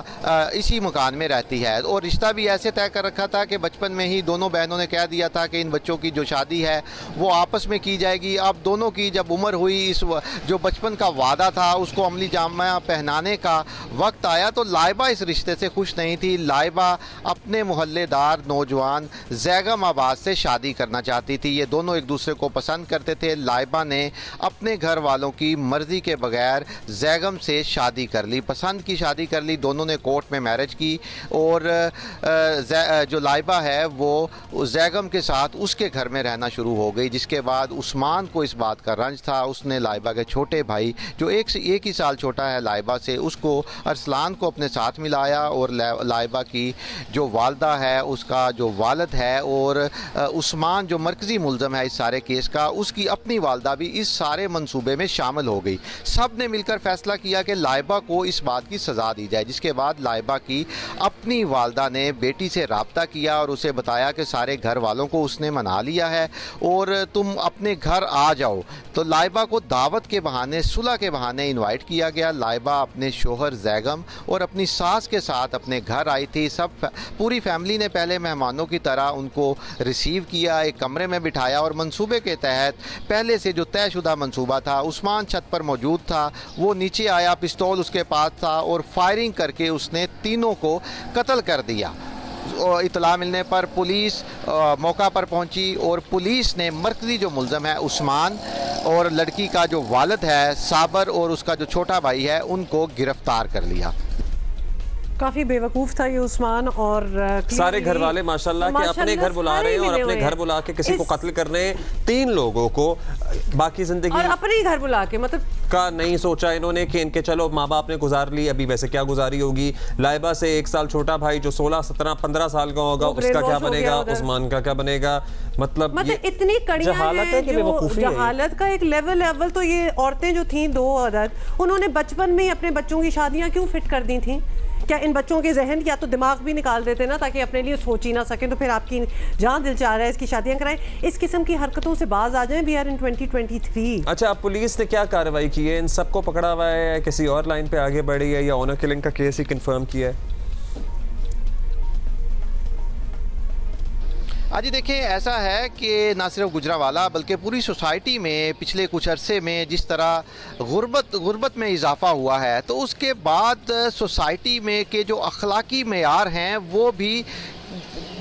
इसी मकान में रहती है। और रिश्ता भी ऐसे तय कर रखा था कि बचपन में ही दोनों बहनों ने कह दिया था कि इन बच्चों की जो शादी है वो आपस में की जाएगी। अब दोनों की जब उम्र हुई, इस जो बचपन का वादा था उसको अमली जामा पहनाने का वक्त आया, तो लाइबा इस रिश्ते से खुश नहीं थी। लाइबा अपने मोहल्लेदार नौजवान जैगम आबाद से शादी करना चाहती थी। ये दोनों एक दूसरे को पसंद करते थे। लाइबा ने अपने घर वालों की मर्जी के बगैर जैगम से शादी कर ली, पसंद की शादी कर ली। दोनों ने कोर्ट में मैरिज की और जो लाइबा है वो जैगम के साथ उसके घर में रहना शुरू हो गई। जिसके बाद उस्मान को इस बात का रंज था। उसने लाइबा के छोटे भाई जो एक ही साल छोटा है लाइबा से, उसको अरसलान को अपने साथ मिलाया और लाइबा की जो वालदा है, उसका जो वालिद है और उस्मान जो मरकज़ी मुल्ज़म है इस सारे केस का, उसकी अपनी वालदा भी इस सारे मंसूबे में शामिल हो गई। सब ने मिलकर फैसला किया कि लाइबा को इस बात की सज़ा दी जाए। जिसके बाद लाइबा की अपनी वालदा ने बेटी से रब्ता किया और उसे बताया कि सारे घर वालों को उसने मना लिया है और तुम अपने घर आ जाओ। तो लाइबा को दावत के बहाने, सुलह के बहाने इनवाइट किया गया। लाइबा अपने शोहर जैगम और अपनी सास के साथ अपने घर आई थी। सब पूरी फैमिली ने पहले मेहमानों की तरह उनको रिसीव किया, एक कमरे में बिठाया और मंसूबे के तहत पहले से जो तयशुदा मंसूबा था, उस्मान छत पर मौजूद था, वो नीचे आया, पिस्तौल उसके पास था और फायरिंग करके उसने तीनों को कत्ल कर दिया। इतला मिलने पर पुलिस मौका पर पहुंची और पुलिस ने मरकज़ी जो मुल्ज़म है उस्मान और लड़की का जो वालिद है साबर और उसका जो छोटा भाई है उनको गिरफ्तार कर लिया। काफी बेवकूफ था ये उस्मान और सारे घर वाले माशाल्लाह के अपने घर बुला रहे हैं और अपने घर बुला के किसी को कत्ल कर रहे हैं, 3 लोगों को, बाकी जिंदगी और अपने ही घर बुला के मतलब का नहीं सोचा इन्होंने कि इनके चलो माँ बाप ने गुजार ली, अभी वैसे क्या गुजारी होगी। लाइबा से 1 साल छोटा भाई जो 16, 17, 15 साल का होगा उसका क्या बनेगा, उस्मान का क्या बनेगा। मतलब इतनी कड़ी जहालत का एक लेवल। तो ये औरतें जो थी 2 औरत, उन्होंने बचपन में ही अपने बच्चों की शादियां क्यों फिट कर दी थी? क्या इन बच्चों के जहन या तो दिमाग भी निकाल देते ना ताकि अपने लिए सोच ही ना सकें, तो फिर आपकी जहाँ दिल चाह रहा है इसकी शादियां कराएं। इस किस्म की हरकतों से बाज आ जाएं। We are in 2023। अच्छा, अब पुलिस ने क्या कार्रवाई की है? इन सबको पकड़ा हुआ है, किसी और लाइन पे आगे बढ़ी है या ऑनर किलिंग का केस ही कंफर्म किया है? जी देखें, ऐसा है कि ना सिर्फ गुजरावाला बल्कि पूरी सोसाइटी में पिछले कुछ अरसे में जिस तरह गुर्बत में इजाफा हुआ है, तो उसके बाद सोसाइटी में के जो अखलाकी मेयार हैं वो भी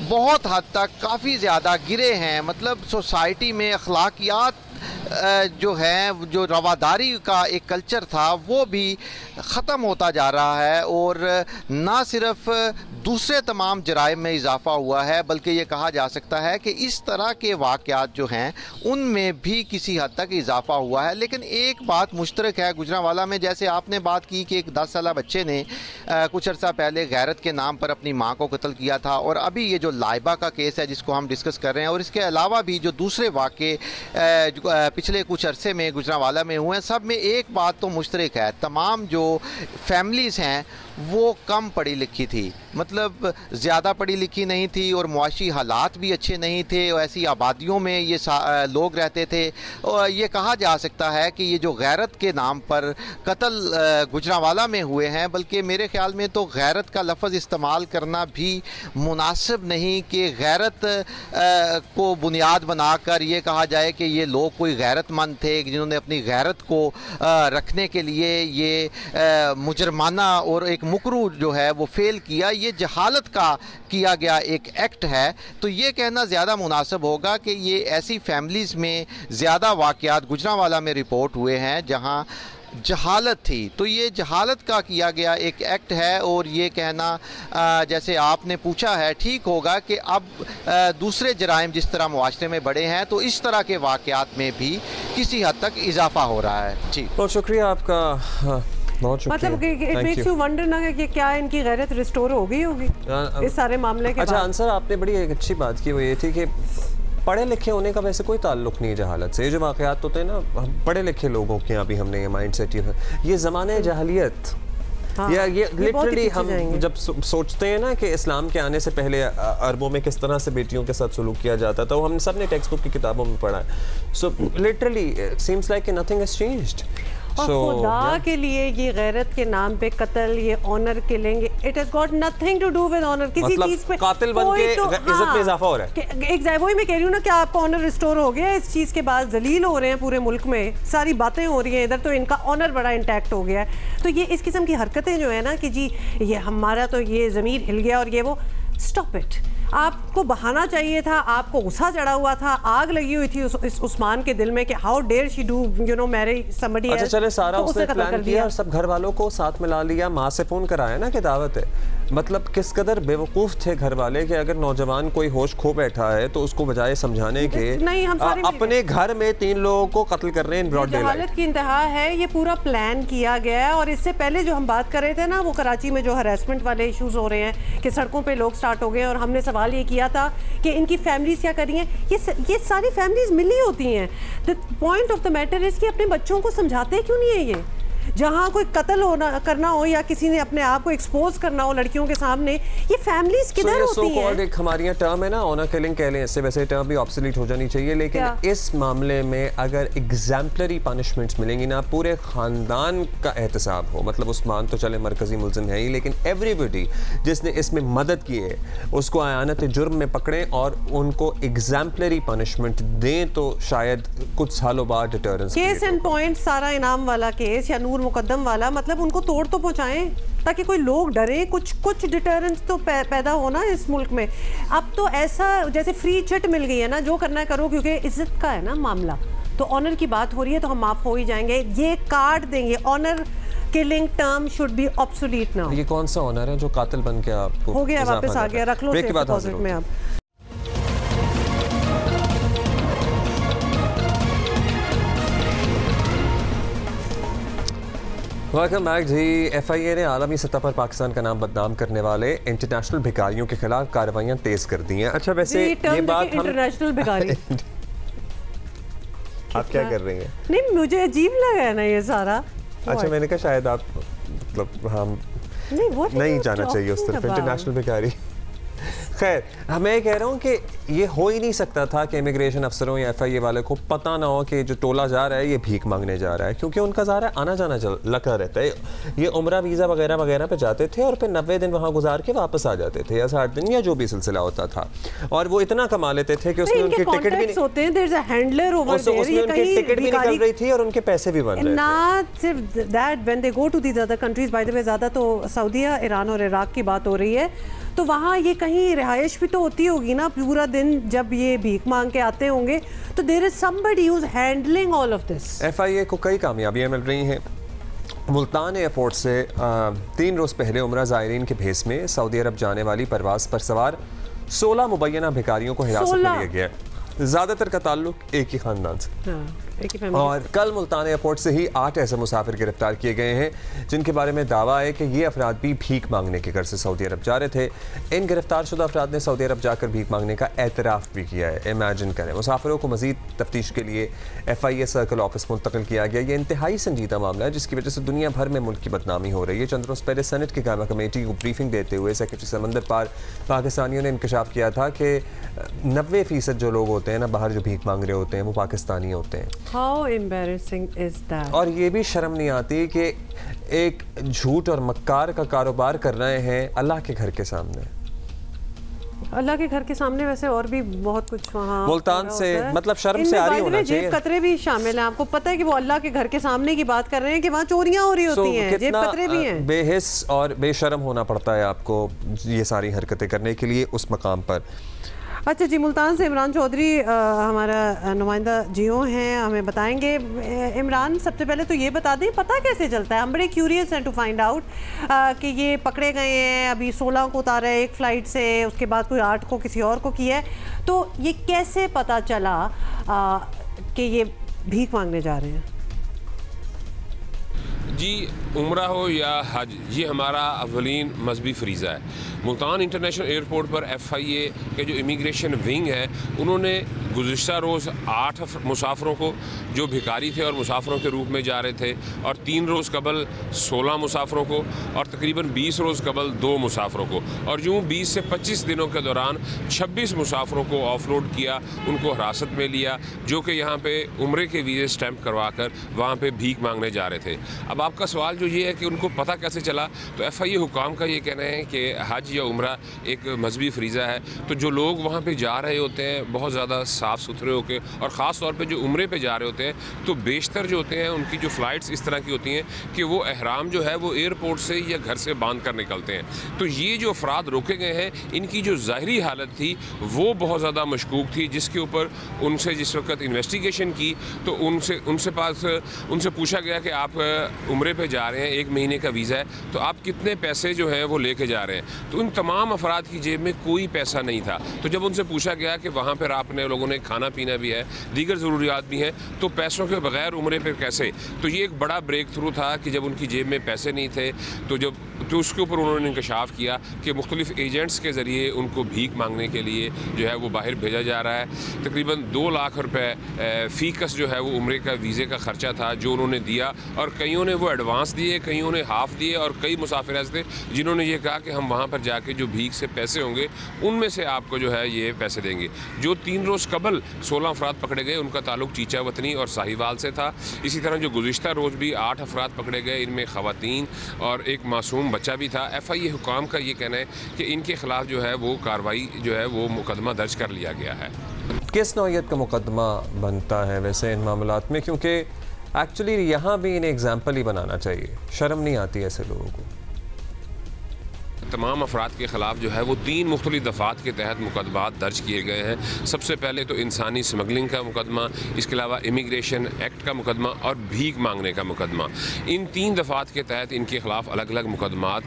बहुत हद तक काफ़ी ज़्यादा गिरे हैं। मतलब सोसाइटी में अखलाकियात जो है, जो रवादारी का एक कल्चर था वो भी ख़त्म होता जा रहा है और ना सिर्फ दूसरे तमाम जराइम में इजाफा हुआ है बल्कि ये कहा जा सकता है कि इस तरह के वाक़यात जो हैं उनमें भी किसी हद तक इजाफा हुआ है। लेकिन एक बात मुश्तरक है गुजरांवाला में, जैसे आपने बात की कि एक 10 साला बच्चे ने कुछ अर्सा पहले गैरत के नाम पर अपनी माँ को कत्ल किया था, और अभी ये जो लाइबा का केस है जिसको हम डिस्कस कर रहे हैं, और इसके अलावा भी जो दूसरे वाक़े पिछले कुछ अरसे में गुजरांवाला में हुए हैं, सब में एक बात तो मुश्तरक है, तमाम जो फैमिलीज़ हैं वो कम पढ़ी लिखी थी, मतलब ज़्यादा पढ़ी लिखी नहीं थी और मुआशी हालात भी अच्छे नहीं थे, और ऐसी आबादियों में ये लोग रहते थे। और ये कहा जा सकता है कि ये जो गैरत के नाम पर कत्ल गुजरांवाला में हुए हैं, बल्कि मेरे ख्याल में तो गैरत का लफ्ज़ इस्तेमाल करना भी मुनासिब नहीं कि गैरत को बुनियाद बनाकर ये कहा जाए कि ये लोग कोई गैरतमंद थे जिन्होंने अपनी गैरत को रखने के लिए ये मुजरमाना और एक मुकरू जो है वो फेल किया। ये जहालत का किया गया एक एक्ट है, तो ये कहना ज़्यादा मुनासिब होगा कि ये ऐसी फैमिलीज़ में ज़्यादा वाक़यात गुजरांवाला में रिपोर्ट हुए हैं जहां जहालत थी। तो ये जहालत का किया गया एक एक्ट है, और ये कहना जैसे आपने पूछा है ठीक होगा कि अब दूसरे जराइम जिस तरह मुआशरे में बढ़े हैं तो इस तरह के वाक़यात में भी किसी हद तक इजाफा हो रहा है। जी बहुत शुक्रिया आपका। मतलब इट मेक्स यू वंडर ना कि क्या इनकी गैरत रिस्टोर हो गई होगी इस सारे मामले के बाद। अच्छा आंसर आपने बड़ी एक अच्छी बात की, वो ये थी कि पढ़े लिखे होने का वैसे कोई ताल्लुक नहीं है जहालत से। ये जो वाक़यात होते हैं ना, पढ़े लिखे लोगों के यहाँ भी हमने ये माइंड सेट ये ज़माने जहालियत। हाँ, या ये लिटरली हम जब सोचते हैं ना कि इस्लाम के आने से पहले अरबों में किस तरह से बेटियों के साथ सलूक किया जाता था, वो हम सब ने टेक्स्ट बुक की किताबों में पढ़ा है। So literally it seems like nothing has changed. खुदा के लिए ये गैरत के नाम पे कत्ल, ये honour killing, it has got nothing to do with honour. किसी चीज पे कातिल बन के इज्जत में इजाफा हो रहा है। वही मैं कह रही हूँ ना कि आपका ऑनर रिस्टोर हो गया, इस चीज के बाद जलील हो रहे हैं पूरे मुल्क में, सारी बातें हो रही हैं इधर, तो इनका ऑनर बड़ा इंटैक्ट हो गया है। तो ये इस किस्म की हरकतें जो है ना कि जी ये हमारा तो ये ज़मीर हिल गया और ये वो, स्टॉप इट। आपको बहाना चाहिए था, आपको गुस्सा चढ़ा हुआ था, आग लगी हुई थी इस उस्मान के दिल में कि how dare she do you know marry somebody. अच्छा चले सारा उसने प्लान किया और सब घर वालों को साथ मिला लिया, माँ से फोन कराया ना कि दावत है। मतलब किस कदर बेवकूफ़ थे घर वाले कि अगर नौजवान कोई होश खो बैठा है तो उसको बजाय समझाने के अपने घर में 3 लोगों को कत्ल कर रहे हैं ब्रॉड डे लाइट। की इंतहा है, ये पूरा प्लान किया गया है। और इससे पहले जो हम बात कर रहे थे ना, वो कराची में जो हरासमेंट वाले इश्यूज हो रहे हैं कि सड़कों पे लोग स्टार्ट हो गए, और हमने सवाल ये किया था कि इनकी फैमिलीज क्या कर रही हैं। ये सारी फैमिलीज मिली होती हैं। The point of the matter is कि अपने बच्चों को समझाते क्यों नहीं है ये। जहाँ कोई कत्ल करना हो या किसी ने अपने आप को एक्सपोज करना हो लड़कियों के सामने, ये फैमिलीज किधर होती हैं? एक हमारी यहाँ टर्म है ना, ऑनर किलिंग कह लें, इससे वैसे टर्म भी ऑब्सोलीट हो जानी चाहिए, लेकिन इस मामले में अगर एग्जाम्पलरी पनिशमेंट्स मिलेंगी ना, पूरे खानदान का एहतसाब हो, मतलब उस्मान तो चले मरकजी मुल्ज़िम है ही, लेकिन एवरीबडी जिसने इसमें मदद की है उसको आयानत जुर्म में पकड़ें और उनको एग्जाम्पलरी पनिशमेंट दें, तो शायद कुछ सालों बाद डिटरेंस। केस एंड पॉइंट सारा इनाम वाला केस या नूर मुकद्दम वाला, मतलब उनको तोड़ तो पहुंचाएं ताकि कोई लोग डरे, कुछ डिटरेंस तो पैदा हो ना इस मुल्क में। अब तो ऐसा जैसे फ्री चिट मिल गई है ना, जो करना है करो, क्योंकि इज्जत का है ना मामला, तो ऑनर की बात हो रही है तो हम माफ हो ही जाएंगे, ये काट देंगे। Honour killing term should be obsolete now. ये कौन सा ऑनर है जो कातिल बन के आपको हो गया, वापस आ गया, रख लो सेफ डिपॉजिट में। अब वेलकम बैक जी। FIA ने आलमी सतह पर पाकिस्तान का नाम बदनाम करने वाले इंटरनेशनल भिखारियों के खिलाफ कार्रवाइयां तेज कर दी हैं। अच्छा वैसे ये बात इंटरनेशनल भिखारी आप क्या कर रही हैं? नहीं मुझे अजीब लगा ना ये सारा। अच्छा मैंने कहा शायद आप मतलब हम नहीं जाना चाहिए उस तरफ, इंटरनेशनल भिखारी। खैर मैं कह रहा हूँ कि ये हो ही नहीं सकता था कि इमिग्रेशन अफसरों या FIA वाले को पता ना हो कि जो टोला जा रहा है ये भीख मांगने जा रहा है, क्योंकि उनका ज़ारा आना जाना लगा रहता है। ये उम्रा वीज़ा वगैरह वगैरह पे जाते थे और फिर 90 दिन वहाँ गुजार के वापस आ जाते थे, या 60 दिन या जो भी सिलसिला होता था, और वो इतना कमा लेते थे कि उसमें उनकी टिकट भी निकल रही थी और उनके पैसे भी बन रहे थे। नॉट सिर्फ that, when they go to these other countries, by the way ज़्यादा तो सऊदीया, ईरान और इराक की बात हो रही है, तो वहाँ ये कहीं रिहाइश भी तो होती होगी ना पूरा दिन, जब ये भीख मांग के आते होंगे, तो there is somebody who is handling all of this. FIA को कई कामयाबियां मिल रही हैं। मुल्तान एयरपोर्ट से 3 रोज़ पहले उम्रा ज़ायरीन के भेस में सऊदी अरब जाने वाली परवाज पर सवार 16 मुबैना भिखारियों को हिरासत में लिया गया। ज़्यादातर का ताल्लुक एक ही ख़ानदान से। और कल मुल्तान एयरपोर्ट से ही 8 ऐसे मुसाफिर गिरफ्तार किए गए हैं जिनके बारे में दावा है कि ये अफराद भी भीख मांगने के घर से सऊदी अरब जा रहे थे। इन गिरफ्तार शुदा अफराद ने सऊदी अरब जाकर भीख मांगने का एतराफ़ भी किया है। इमेजिन करें, मुसाफिरों को मज़ीद तफ्तीश के लिए FIA सर्कल ऑफिस मुंतकिल किया गया। ये इंतहाई संजीदा मामला है जिसकी वजह से दुनिया भर में मुल्क की बदनामी हो रही है। चंद रोज़ पहले सेनेट की कायमा कमेटी को ब्रीफिंग देते हुए सेक्रेटरी समंदर पार पाकिस्तानियों ने इंकशाफ किया था कि 90% जो लोग होते हैं ना बाहर जो भीख मांग रहे होते हैं वो पाकिस्तानी होते हैं। How embarrassing is that? और ये भी शर्म नहीं आती कि एक झूठ और मक्कार का कारोबार कर रहे हैं अल्लाह के घर के सामने। अल्लाह के घर के सामने वैसे और भी बहुत कुछ वहाँ मुल्तान से मतलब शर्म से आ रही होना चाहिए। जेब कतरे भी शामिल हैं। आपको पता है कि वो अल्लाह के घर के सामने की बात कर रहे हैं कि वहाँ चोरियां हो रही होती हैं, जेब कतरे भी हैं। बेहिस और बेशर्म होना पड़ता है आपको ये सारी हरकतें करने के लिए उस मकाम पर। अच्छा जी, मुल्तान से इमरान चौधरी हमारा नुमाइंदा जियो हैं, हमें बताएंगे। इमरान, सबसे पहले तो ये बता दें पता कैसे चलता है, हम बड़े क्यूरियस हैं टू फाइंड आउट कि ये पकड़े गए हैं, अभी 16 को उतारा है एक फ़्लाइट से, उसके बाद कोई 8 को किसी और को किया है, तो ये कैसे पता चला कि ये भीख मांगने जा रहे हैं? जी, उम्रा हो या हज, ये हमारा अवलीन मजहबी फरीज़ा है। मुल्तान इंटरनेशनल एयरपोर्ट पर FIA के जो इमिग्रेशन विंग है उन्होंने गुज़िश्ता रोज़ 8 मुसाफरों को जो भिखारी थे और मुसाफरों के रूप में जा रहे थे, और 3 रोज़ कबल 16 मुसाफरों को, और तकरीबन 20 रोज़ कबल 2 मुसाफरों को, और यूँ 20 से 25 दिनों के दौरान 26 मुसाफरों को ऑफलोड किया, उनको हिरासत में लिया, जो कि यहाँ पे उम्रे के वीज़े स्टैंप करवा कर वहाँ पर भीख मांगने जा रहे थे। अब आपका सवाल जो ये है कि उनको पता कैसे चला, तो FIA हुकाम का ये कहना है कि हज या उम्रा एक मजहबी फरीज़ा है, तो जो लोग वहाँ पे जा रहे होते हैं बहुत ज़्यादा साफ़ सुथरे होकर, और ख़ास तौर पे जो उम्रे पे जा रहे होते हैं, तो बेशतर जो होते हैं उनकी जो फ़्लाइट्स इस तरह की होती हैं कि वो एहराम जो है वो एयरपोर्ट से या घर से बांध कर निकलते हैं। तो ये जो अफराद रोके गए हैं, इनकी जो ज़ाहिरी हालत थी वो बहुत ज़्यादा मशकूक थी, जिसके ऊपर उनसे जिस वक्त इन्वेस्टिगेशन की तो उनसे पूछा गया कि आप उम्रे पे जा रहे हैं, 1 महीने का वीज़ा है, तो आप कितने पैसे जो हैं वो लेके जा रहे हैं। तो उन तमाम अफराद की जेब में कोई पैसा नहीं था। तो जब उनसे पूछा गया कि वहाँ पर आपने लोगों ने खाना पीना भी है, दीगर ज़रूरियात भी हैं, तो पैसों के बगैर उम्रे पर कैसे? तो ये एक बड़ा ब्रेक थ्रू था कि जब उनकी जेब में पैसे नहीं थे तो उसके ऊपर उन्होंने इंकशाफ किया कि मुख्तलिफ एजेंट्स के ज़रिए उनको भीख मांगने के लिए जो है वो बाहर भेजा जा रहा है। तकरीबन 2 लाख रुपए फ़ीकस जो है वो उम्रे का वीज़े का ख़र्चा था जो उन्होंने दिया, और कईयों ने वो एडवांस दिए, कईयों ने हाफ़ दिए, और कई मुसाफिर ऐसे थे जिन्होंने ये कहा कि हम वहाँ पर जाके जो भीख से पैसे होंगे उनमें से आपको जो है ये पैसे देंगे। जो 3 रोज़ कबल 16 अफराद पकड़े गए उनका ताल्लुक चीचा वतनी और साहिवाल से था। इसी तरह जो गुज़िश्ता रोज़ भी 8 अफराद पकड़े गए, इनमें ख़वातीन और एक मासूम बच्चा भी था। FIA हुकाम का ये कहना है कि इनके ख़िलाफ़ जो है वो कार्रवाई जो है वो मुकदमा दर्ज कर लिया गया है। किस नौइयत का मुकदमा बनता है वैसे इन मामलात में, क्योंकि एक्चुअली यहाँ भी इन्हें एग्जाम्पल ही बनाना चाहिए, शर्म नहीं आती ऐसे लोगों को। तमाम अफराद के ख़िलाफ़ जो है वो 3 मुख्तलिफ दफ़ात के तहत मुकदमात दर्ज किए गए हैं। सबसे पहले तो इंसानी स्मगलिंग का मुकदमा, इसके अलावा इमिग्रेशन एक्ट का मुकदमा और भीख मांगने का मुकदमा। इन 3 दफ़ात के तहत इनके ख़िलाफ़ अलग अलग मुकदमात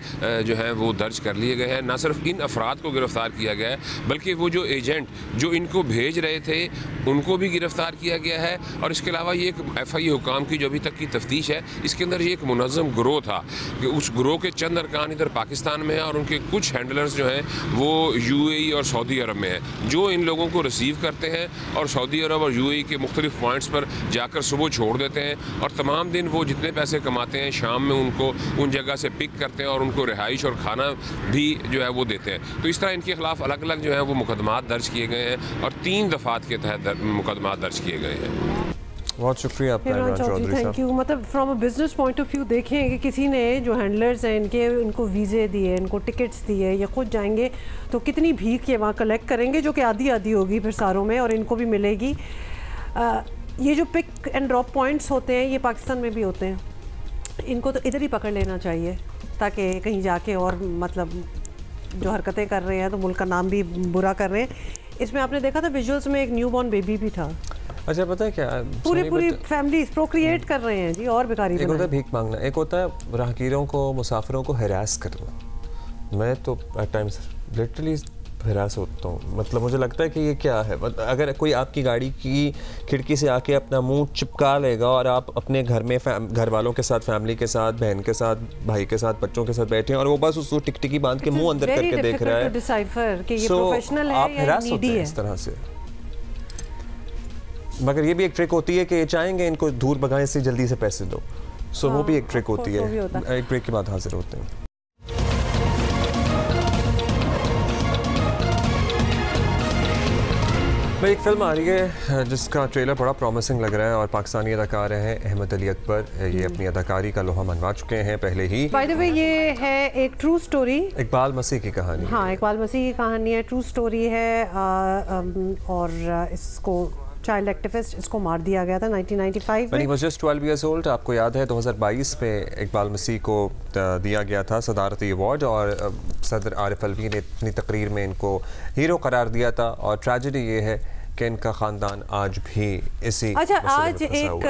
जो हैं वो दर्ज कर लिए गए हैं। न सिर्फ इन अफराद को गिरफ़्तार किया गया है बल्कि वो जो एजेंट जो इनको भेज रहे थे उनको भी गिरफ़्तार किया गया है। और इसके अलावा ये एक FIA हुकाम की जो अभी तक की तफ्तीश है, इसके अंदर ये एक मुनज़्ज़म गिरोह था कि उस गिरोह के चंद अरकान इधर पाकिस्तान में है और उनके कुछ हैंडलर्स जो हैं वो UAE और सऊदी अरब में हैं, जो इन लोगों को रिसीव करते हैं और सऊदी अरब और UAE के मुख्तलिफ पॉइंट्स पर जाकर सुबह छोड़ देते हैं, और तमाम दिन वो जितने पैसे कमाते हैं शाम में उनको उन जगह से पिक करते हैं और उनको रिहाइश और खाना भी जो है वो देते हैं। तो इस तरह इनके ख़िलाफ़ अलग अलग जो है वो मुकदमात दर्ज किए गए हैं और 3 दफ़ात के तहत मुकदमात दर्ज किए गए हैं। बहुत शुक्रिया आपका इमरान चौधरी साहब। Thank you. मतलब from a business point of view देखें कि किसी ने जो हैंडलर्स हैं इनको वीज़े दिए, इनको टिकट्स दिए, या खुद जाएंगे तो कितनी भीख ये वहाँ कलेक्ट करेंगे जो कि आधी आधी होगी फिर सारों में, और इनको भी मिलेगी। ये जो पिक एंड ड्रॉप पॉइंट्स होते हैं ये पाकिस्तान में भी होते हैं, इनको तो इधर ही पकड़ लेना चाहिए ताकि कहीं जाके और मतलब जो हरकतें कर रहे हैं तो मुल्क का नाम भी बुरा कर रहे हैं। इसमें आपने देखा था विजुअल्स में एक न्यूबॉर्न बेबी भी था। अच्छा पता है क्या, पूरी फैमिली प्रोक्रिएट कर रहे हैं जी, और बेकारी। एक होता है भीख मांगना, एक होता है राहगीरों को, मुसाफिरों को हैरास करना। मैं तो एट टाइम्स लिटरली हैरास होता हूँ। मतलब मुझे लगता है कि ये क्या है, अगर कोई आपकी गाड़ी की खिड़की से आके अपना मुंह चिपका लेगा और आप अपने घर में घर वालों के साथ, फैमिली के साथ, बहन के साथ, भाई के साथ, बच्चों के साथ बैठे हैं और वो बस उसको टिकटिकी बांध के मुंह अंदर करके देख रहा है, तो आप हैरास होते हैं इस तरह से। मगर ये भी एक ट्रिक होती है कि ये चाहेंगे इनको दूर भगाएं से जल्दी से पैसे दो। सो वो भी एक ट्रिक होती है। एक ब्रेक के बाद हाजिर होते हैं। भाई एक फिल्म आ रही है जिसका ट्रेलर बड़ा प्रॉमिसिंग लग रहा है और पाकिस्तानी अदाकार हैं अहमद अली अकबर, ये अपनी अदाकारी का लोहा मनवा चुके हैं पहले ही। बाय द वे ये है एक ट्रू स्टोरी, इकबाल मसीह की कहानी। हाँ, इकबाल मसीह की कहानी है, ट्रू स्टोरी है। और इसको चाइल्ड एक्टिविस्ट, इसको मार दिया गया था 1995 में। When he was just 12 years old, आपको याद है 2022 में इकबाल मसीह को दिया गया था सदारती अवार्ड और सदर आरिफ अलवी ने अपनी तकरीर में इनको हीरो करार दिया था। और ट्रेजेडी ये है कि इनका ख़ानदान आज भी इसी। अच्छा, आज एक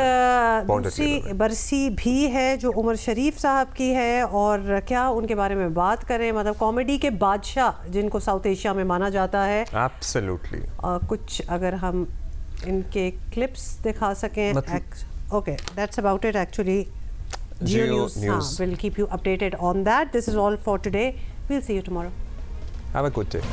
दूसरी बरसी भी है जो उमर शरीफ साहब की है, और क्या उनके बारे में बात करें, मतलब कॉमेडी के बादशाह जिनको साउथ एशिया में माना जाता है। एब्सोल्युटली। कुछ अगर हम इनके क्लिप्स दिखा सकें। Okay, that's about it actually. Geo News will keep you updated on that. This is all for today. We'll see you tomorrow. Have a good day.